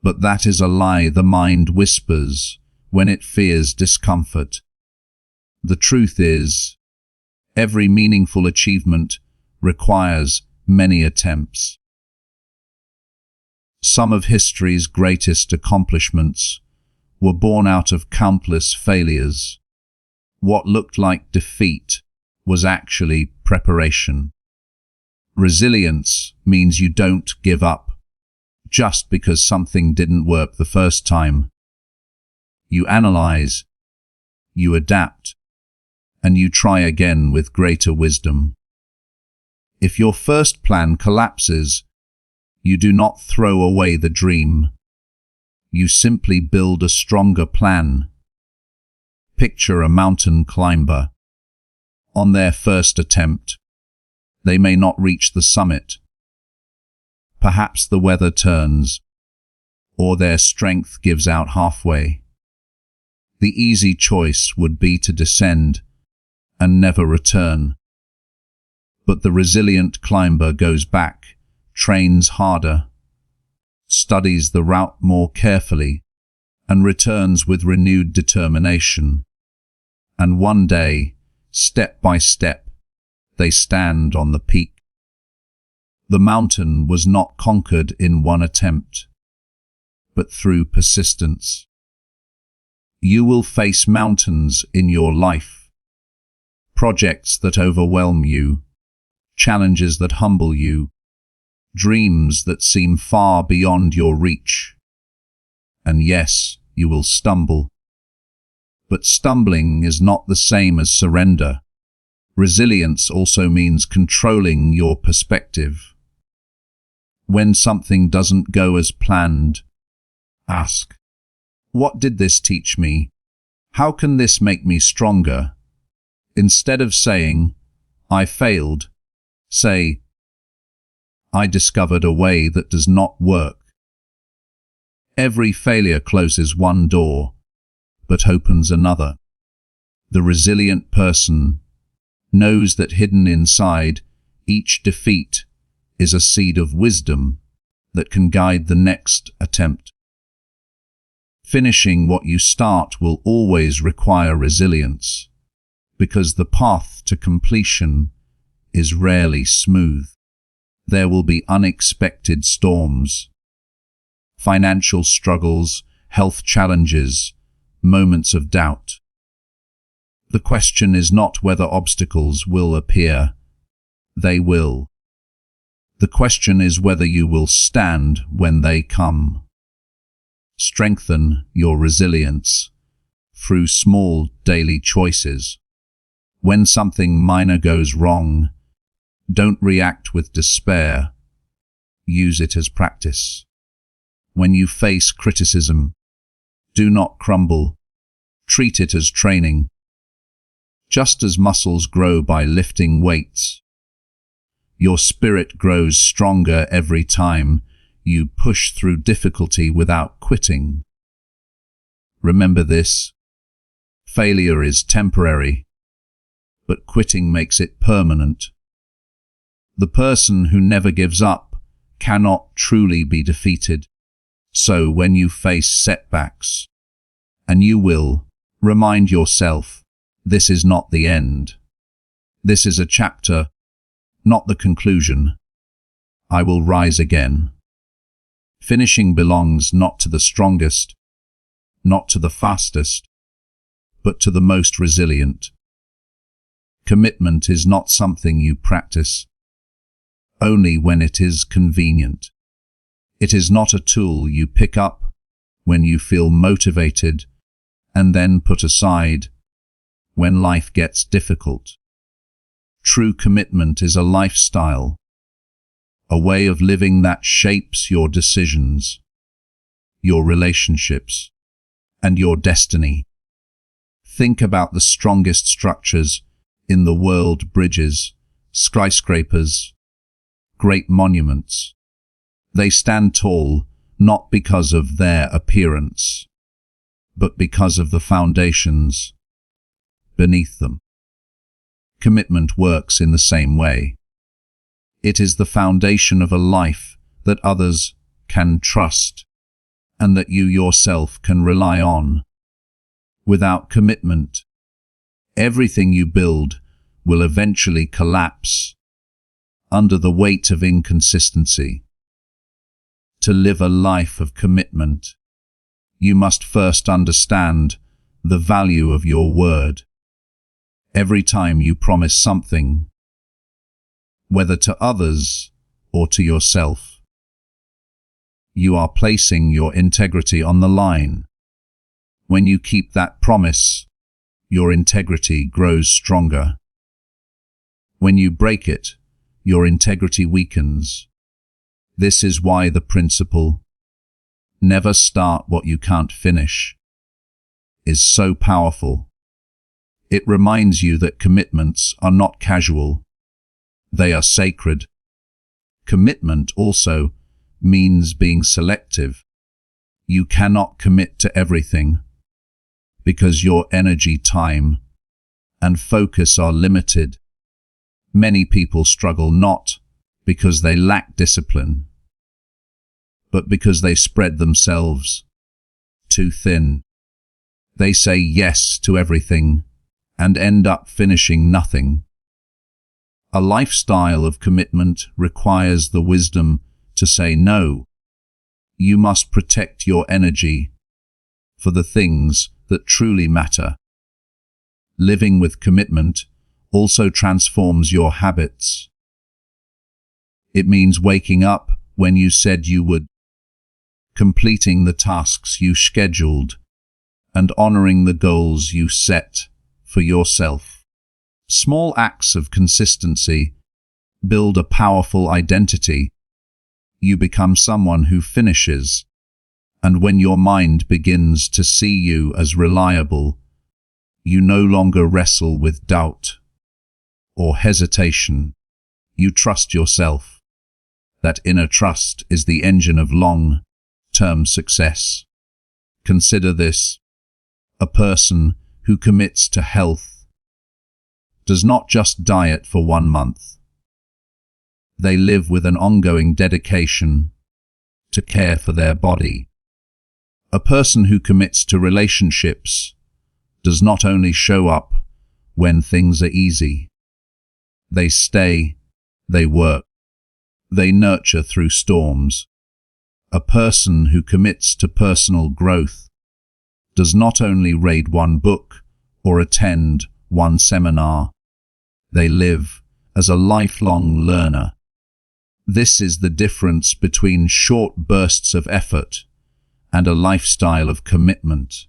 But that is a lie the mind whispers when it fears discomfort. The truth is, every meaningful achievement requires many attempts. Some of history's greatest accomplishments were born out of countless failures. What looked like defeat was actually preparation. Resilience means you don't give up just because something didn't work the first time. You analyze, you adapt, and you try again with greater wisdom. If your first plan collapses, you do not throw away the dream. You simply build a stronger plan. Picture a mountain climber. On their first attempt, they may not reach the summit. Perhaps the weather turns, or their strength gives out halfway. The easy choice would be to descend and never return. But the resilient climber goes back, trains harder, studies the route more carefully, and returns with renewed determination. And one day, step by step, they stand on the peak. The mountain was not conquered in one attempt, but through persistence. You will face mountains in your life, projects that overwhelm you, challenges that humble you, dreams that seem far beyond your reach. And yes, you will stumble. But stumbling is not the same as surrender. Resilience also means controlling your perspective. When something doesn't go as planned, ask, what did this teach me? How can this make me stronger? Instead of saying, I failed, say, I discovered a way that does not work. Every failure closes one door, but opens another. The resilient person knows that hidden inside each defeat is a seed of wisdom that can guide the next attempt. Finishing what you start will always require resilience, because the path to completion is rarely smooth. There will be unexpected storms, financial struggles, health challenges, moments of doubt. The question is not whether obstacles will appear. They will. The question is whether you will stand when they come. Strengthen your resilience through small daily choices. When something minor goes wrong, don't react with despair. Use it as practice. When you face criticism, do not crumble. Treat it as training. Just as muscles grow by lifting weights, your spirit grows stronger every time you push through difficulty without quitting. Remember this: failure is temporary, but quitting makes it permanent. The person who never gives up cannot truly be defeated. So when you face setbacks, and you will, remind yourself, this is not the end. This is a chapter, not the conclusion. I will rise again. Finishing belongs not to the strongest, not to the fastest, but to the most resilient. Commitment is not something you practice only when it is convenient. It is not a tool you pick up when you feel motivated and then put aside when life gets difficult. True commitment is a lifestyle, a way of living that shapes your decisions, your relationships, and your destiny. Think about the strongest structures in the world: bridges, skyscrapers, great monuments. They stand tall not because of their appearance, but because of the foundations beneath them. Commitment works in the same way. It is the foundation of a life that others can trust and that you yourself can rely on. Without commitment, everything you build will eventually collapse under the weight of inconsistency. To live a life of commitment, you must first understand the value of your word. Every time you promise something, whether to others or to yourself, you are placing your integrity on the line. When you keep that promise, your integrity grows stronger. When you break it, your integrity weakens. This is why the principle, "Never start what you can't finish," is so powerful. It reminds you that commitments are not casual. They are sacred. Commitment also means being selective. You cannot commit to everything because your energy, time, and focus are limited. Many people struggle not because they lack discipline, but because they spread themselves too thin. They say yes to everything and end up finishing nothing. A lifestyle of commitment requires the wisdom to say no. You must protect your energy for the things that truly matter. Living with commitment also transforms your habits. It means waking up when you said you would, completing the tasks you scheduled, and honoring the goals you set for yourself. Small acts of consistency build a powerful identity. You become someone who finishes, and when your mind begins to see you as reliable, you no longer wrestle with doubt or hesitation. You trust yourself. That inner trust is the engine of long-term success. Consider this: a person who commits to health does not just diet for 1 month. They live with an ongoing dedication to care for their body. A person who commits to relationships does not only show up when things are easy. They stay, they work, they nurture through storms. A person who commits to personal growth does not only read 1 book or attend 1 seminar. They live as a lifelong learner. This is the difference between short bursts of effort and a lifestyle of commitment.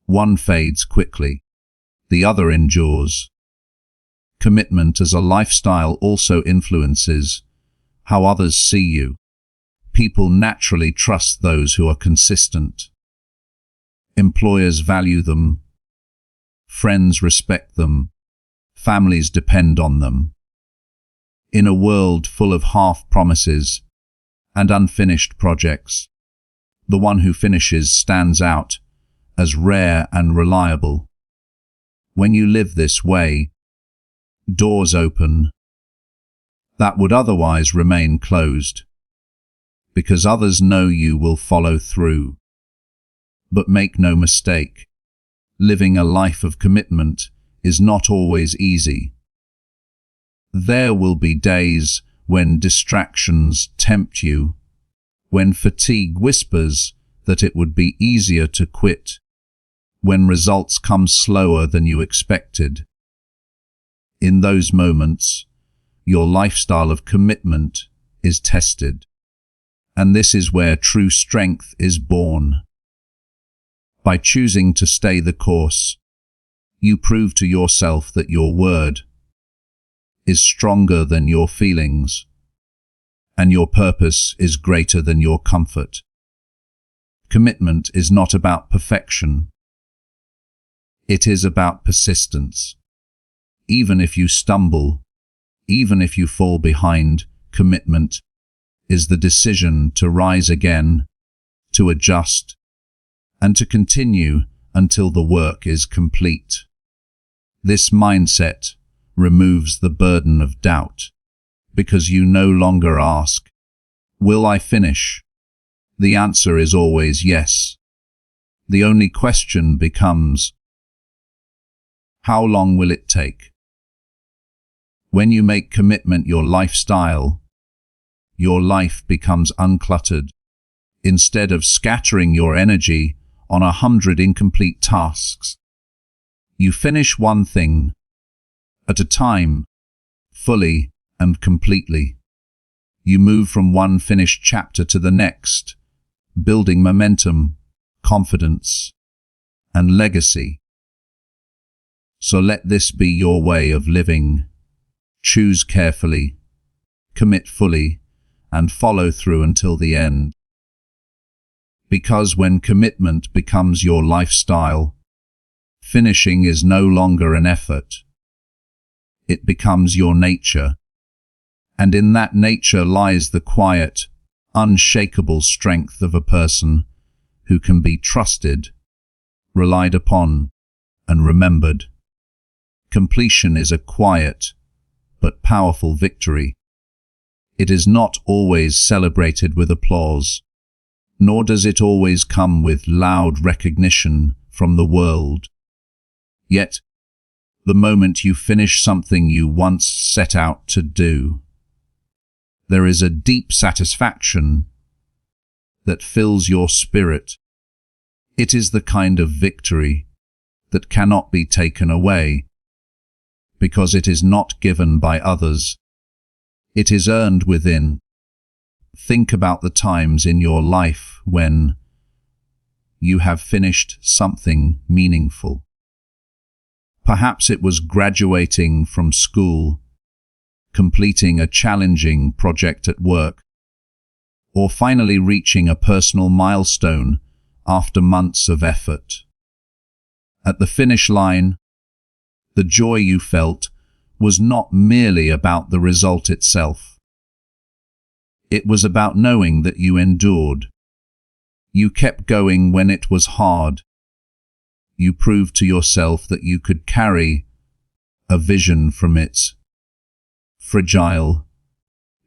One fades quickly, the other endures. Commitment as a lifestyle also influences how others see you. People naturally trust those who are consistent. Employers value them. Friends respect them. Families depend on them. In a world full of half promises and unfinished projects, the one who finishes stands out as rare and reliable. When you live this way, doors open that would otherwise remain closed, because others know you will follow through. But make no mistake, living a life of commitment is not always easy. There will be days when distractions tempt you, when fatigue whispers that it would be easier to quit, when results come slower than you expected. In those moments, your lifestyle of commitment is tested, and this is where true strength is born. By choosing to stay the course, you prove to yourself that your word is stronger than your feelings, and your purpose is greater than your comfort. Commitment is not about perfection. It is about persistence. Even if you stumble, even if you fall behind, commitment is the decision to rise again, to adjust, and to continue until the work is complete. This mindset removes the burden of doubt, because you no longer ask, "Will I finish?" The answer is always yes. The only question becomes, how long will it take? When you make commitment your lifestyle, your life becomes uncluttered. Instead of scattering your energy on 100 incomplete tasks, you finish one thing at a time, fully and completely. You move from one finished chapter to the next, building momentum, confidence, and legacy. So let this be your way of living. Choose carefully, commit fully, and follow through until the end. Because when commitment becomes your lifestyle, finishing is no longer an effort. It becomes your nature, and in that nature lies the quiet, unshakable strength of a person who can be trusted, relied upon, and remembered. Completion is a quiet but powerful victory. It is not always celebrated with applause, nor does it always come with loud recognition from the world. Yet, the moment you finish something you once set out to do, there is a deep satisfaction that fills your spirit. It is the kind of victory that cannot be taken away, because it is not given by others. It is earned within. Think about the times in your life when you have finished something meaningful. Perhaps it was graduating from school, completing a challenging project at work, or finally reaching a personal milestone after months of effort. At the finish line, the joy you felt was not merely about the result itself. It was about knowing that you endured. You kept going when it was hard. You proved to yourself that you could carry a vision from its fragile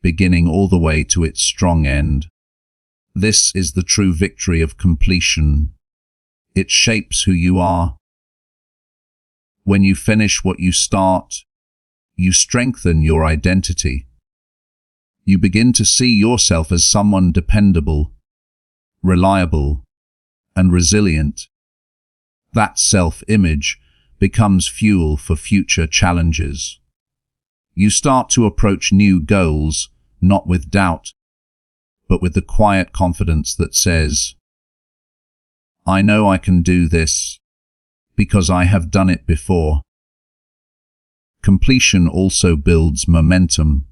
beginning all the way to its strong end. This is the true victory of completion. It shapes who you are. When you finish what you start, you strengthen your identity. You begin to see yourself as someone dependable, reliable, and resilient. That self-image becomes fuel for future challenges. You start to approach new goals, not with doubt, but with the quiet confidence that says, I know I can do this, because I have done it before. Completion also builds momentum.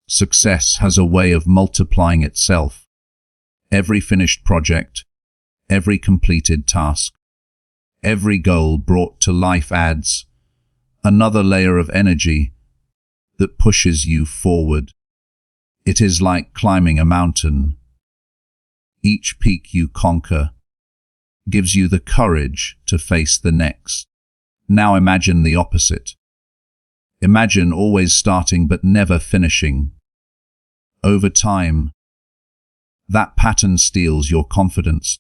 Success has a way of multiplying itself. Every finished project, every completed task, every goal brought to life adds another layer of energy that pushes you forward. It is like climbing a mountain. Each peak you conquer gives you the courage to face the next. Now imagine the opposite. Imagine always starting but never finishing. Over time, that pattern steals your confidence.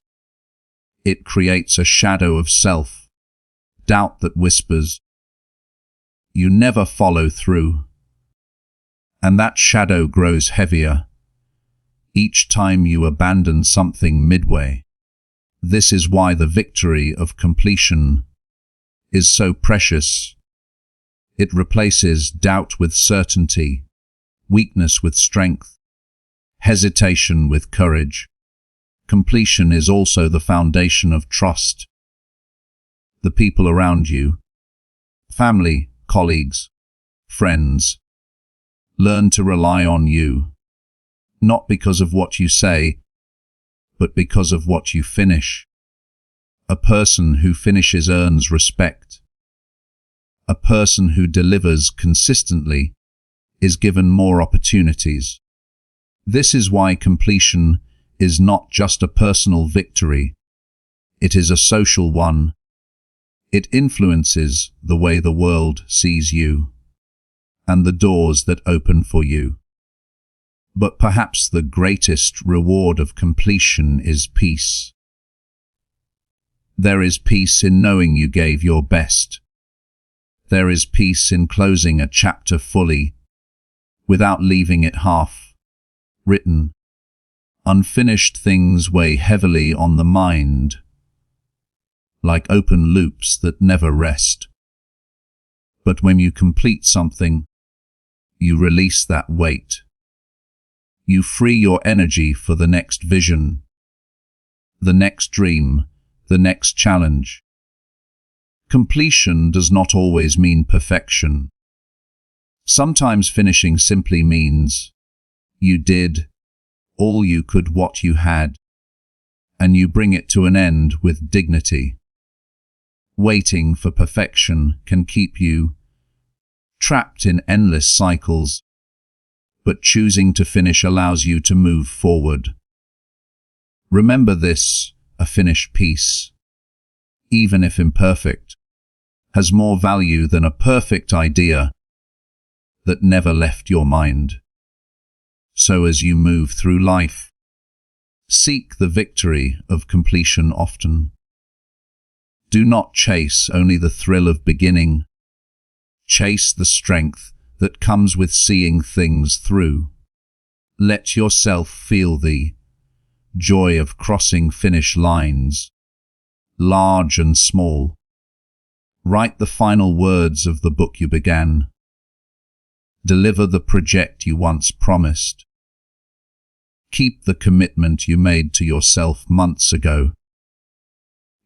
It creates a shadow of self-doubt that whispers, you never follow through. And that shadow grows heavier each time you abandon something midway. This is why the victory of completion is so precious. It replaces doubt with certainty, weakness with strength, hesitation with courage. Completion is also the foundation of trust. The people around you, family, colleagues, friends, learn to rely on you, not because of what you say, but because of what you finish. A person who finishes earns respect. A person who delivers consistently is given more opportunities. This is why completion is not just a personal victory. It is a social one. It influences the way the world sees you and the doors that open for you. But perhaps the greatest reward of completion is peace. There is peace in knowing you gave your best. There is peace in closing a chapter fully, without leaving it half written. Unfinished things weigh heavily on the mind, like open loops that never rest. But when you complete something, you release that weight. You free your energy for the next vision, the next dream, the next challenge. Completion does not always mean perfection. Sometimes finishing simply means you did all you could what you had, and you bring it to an end with dignity. Waiting for perfection can keep you trapped in endless cycles, but choosing to finish allows you to move forward. Remember this: a finished piece, even if imperfect, has more value than a perfect idea that never left your mind. So as you move through life, seek the victory of completion often. Do not chase only the thrill of beginning. Chase the strength that comes with seeing things through. Let yourself feel the joy of crossing finish lines, large and small. Write the final words of the book you began. Deliver the project you once promised. Keep the commitment you made to yourself months ago.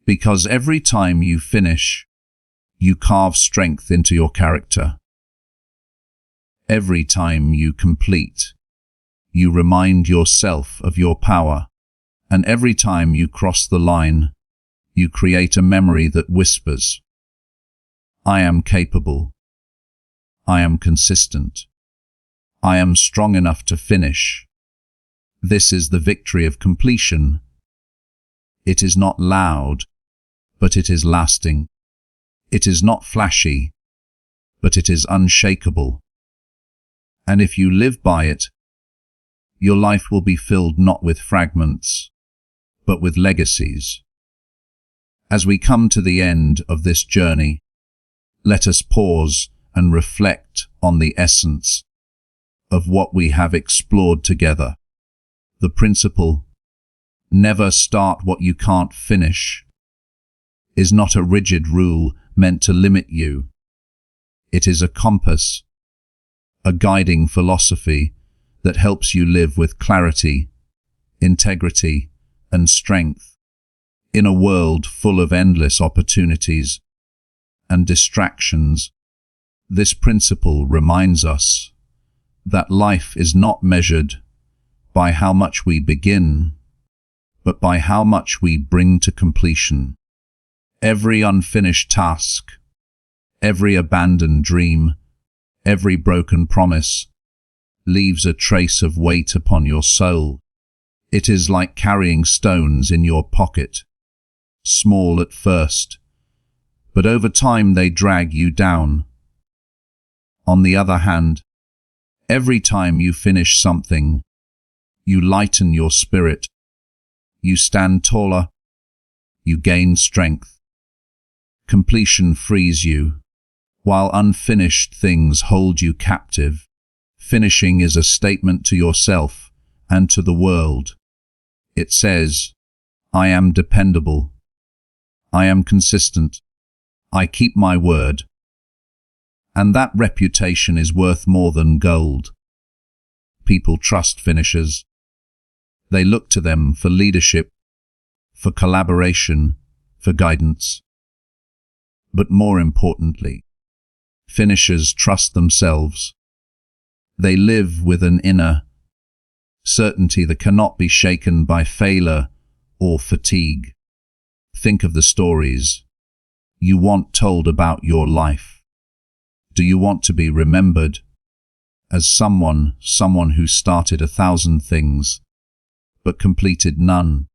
Because every time you finish, you carve strength into your character. Every time you complete, you remind yourself of your power. And every time you cross the line, you create a memory that whispers, I am capable. I am consistent. I am strong enough to finish. This is the victory of completion. It is not loud, but it is lasting. It is not flashy, but it is unshakable. And if you live by it, your life will be filled not with fragments, but with legacies. As we come to the end of this journey, let us pause and reflect on the essence of what we have explored together. The principle, never start what you can't finish, is not a rigid rule meant to limit you. It is a compass, a guiding philosophy that helps you live with clarity, integrity, and strength in a world full of endless opportunities and distractions. This principle reminds us that life is not measured by how much we begin, but by how much we bring to completion. Every unfinished task, every abandoned dream, every broken promise leaves a trace of weight upon your soul. It is like carrying stones in your pocket, small at first, but over time they drag you down. On the other hand, every time you finish something, you lighten your spirit, you stand taller, you gain strength. Completion frees you, while unfinished things hold you captive. Finishing is a statement to yourself and to the world. It says, I am dependable. I am consistent. I keep my word. And that reputation is worth more than gold. People trust finishers. They look to them for leadership, for collaboration, for guidance. But more importantly, finishers trust themselves. They live with an inner certainty that cannot be shaken by failure or fatigue. Think of the stories you want told about your life. Do you want to be remembered as someone who started 1,000 things but completed none?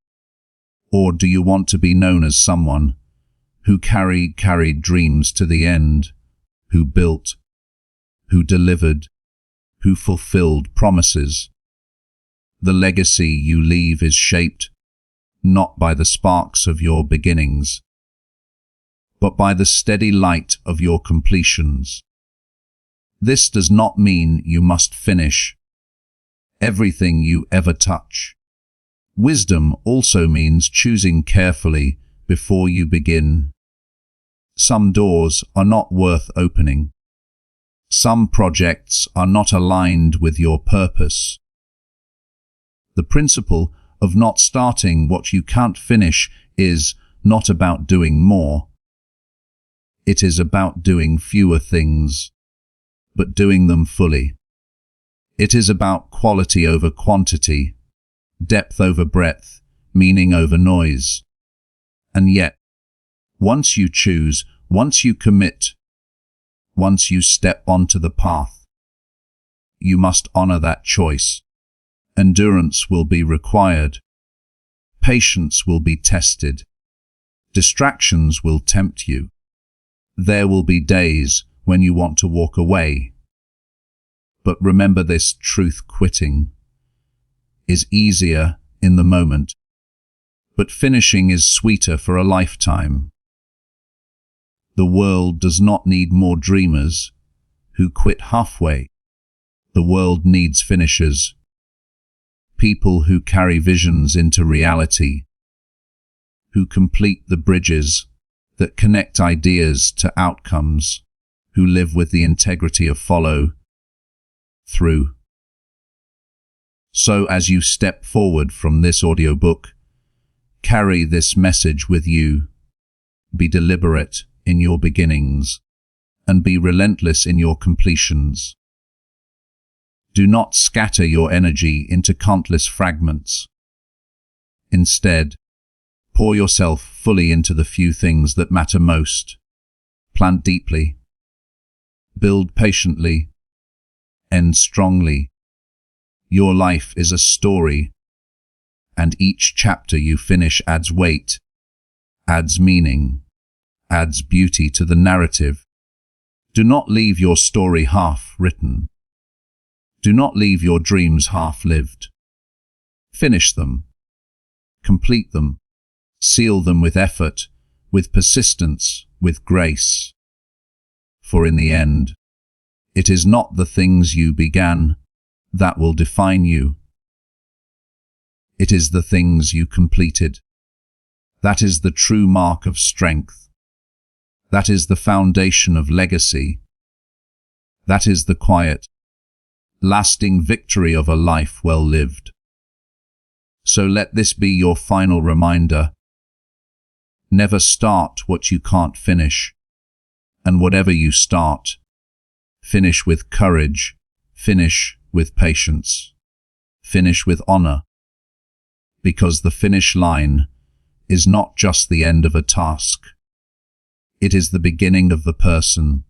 Or do you want to be known as someone who carried dreams to the end, who built, who delivered, who fulfilled promises? The legacy you leave is shaped not by the sparks of your beginnings, but by the steady light of your completions. This does not mean you must finish everything you ever touch. Wisdom also means choosing carefully before you begin. Some doors are not worth opening. Some projects are not aligned with your purpose. The principle of not starting what you can't finish is not about doing more. It is about doing fewer things, but doing them fully. It is about quality over quantity, depth over breadth, meaning over noise. And yet, once you choose, once you commit, once you step onto the path, you must honor that choice. Endurance will be required. Patience will be tested. Distractions will tempt you. There will be days when you want to walk away. But remember this truth: quitting is easier in the moment, but finishing is sweeter for a lifetime. The world does not need more dreamers who quit halfway. The world needs finishers, people who carry visions into reality, who complete the bridges that connect ideas to outcomes, who live with the integrity of follow through. So as you step forward from this audiobook, carry this message with you. Be deliberate in your beginnings and be relentless in your completions. Do not scatter your energy into countless fragments. Instead, pour yourself fully into the few things that matter most. Plant deeply. Build patiently. End strongly. Your life is a story, and each chapter you finish adds weight, adds meaning, adds beauty to the narrative. Do not leave your story half-written. Do not leave your dreams half-lived. Finish them. Complete them. Seal them with effort, with persistence, with grace. For in the end, it is not the things you began that will define you. It is the things you completed. That is the true mark of strength. That is the foundation of legacy. That is the quiet, lasting victory of a life well lived. So let this be your final reminder. Never start what you can't finish. And whatever you start, finish with courage, finish with patience, finish with honor. Because the finish line is not just the end of a task. It is the beginning of the person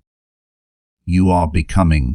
you are becoming.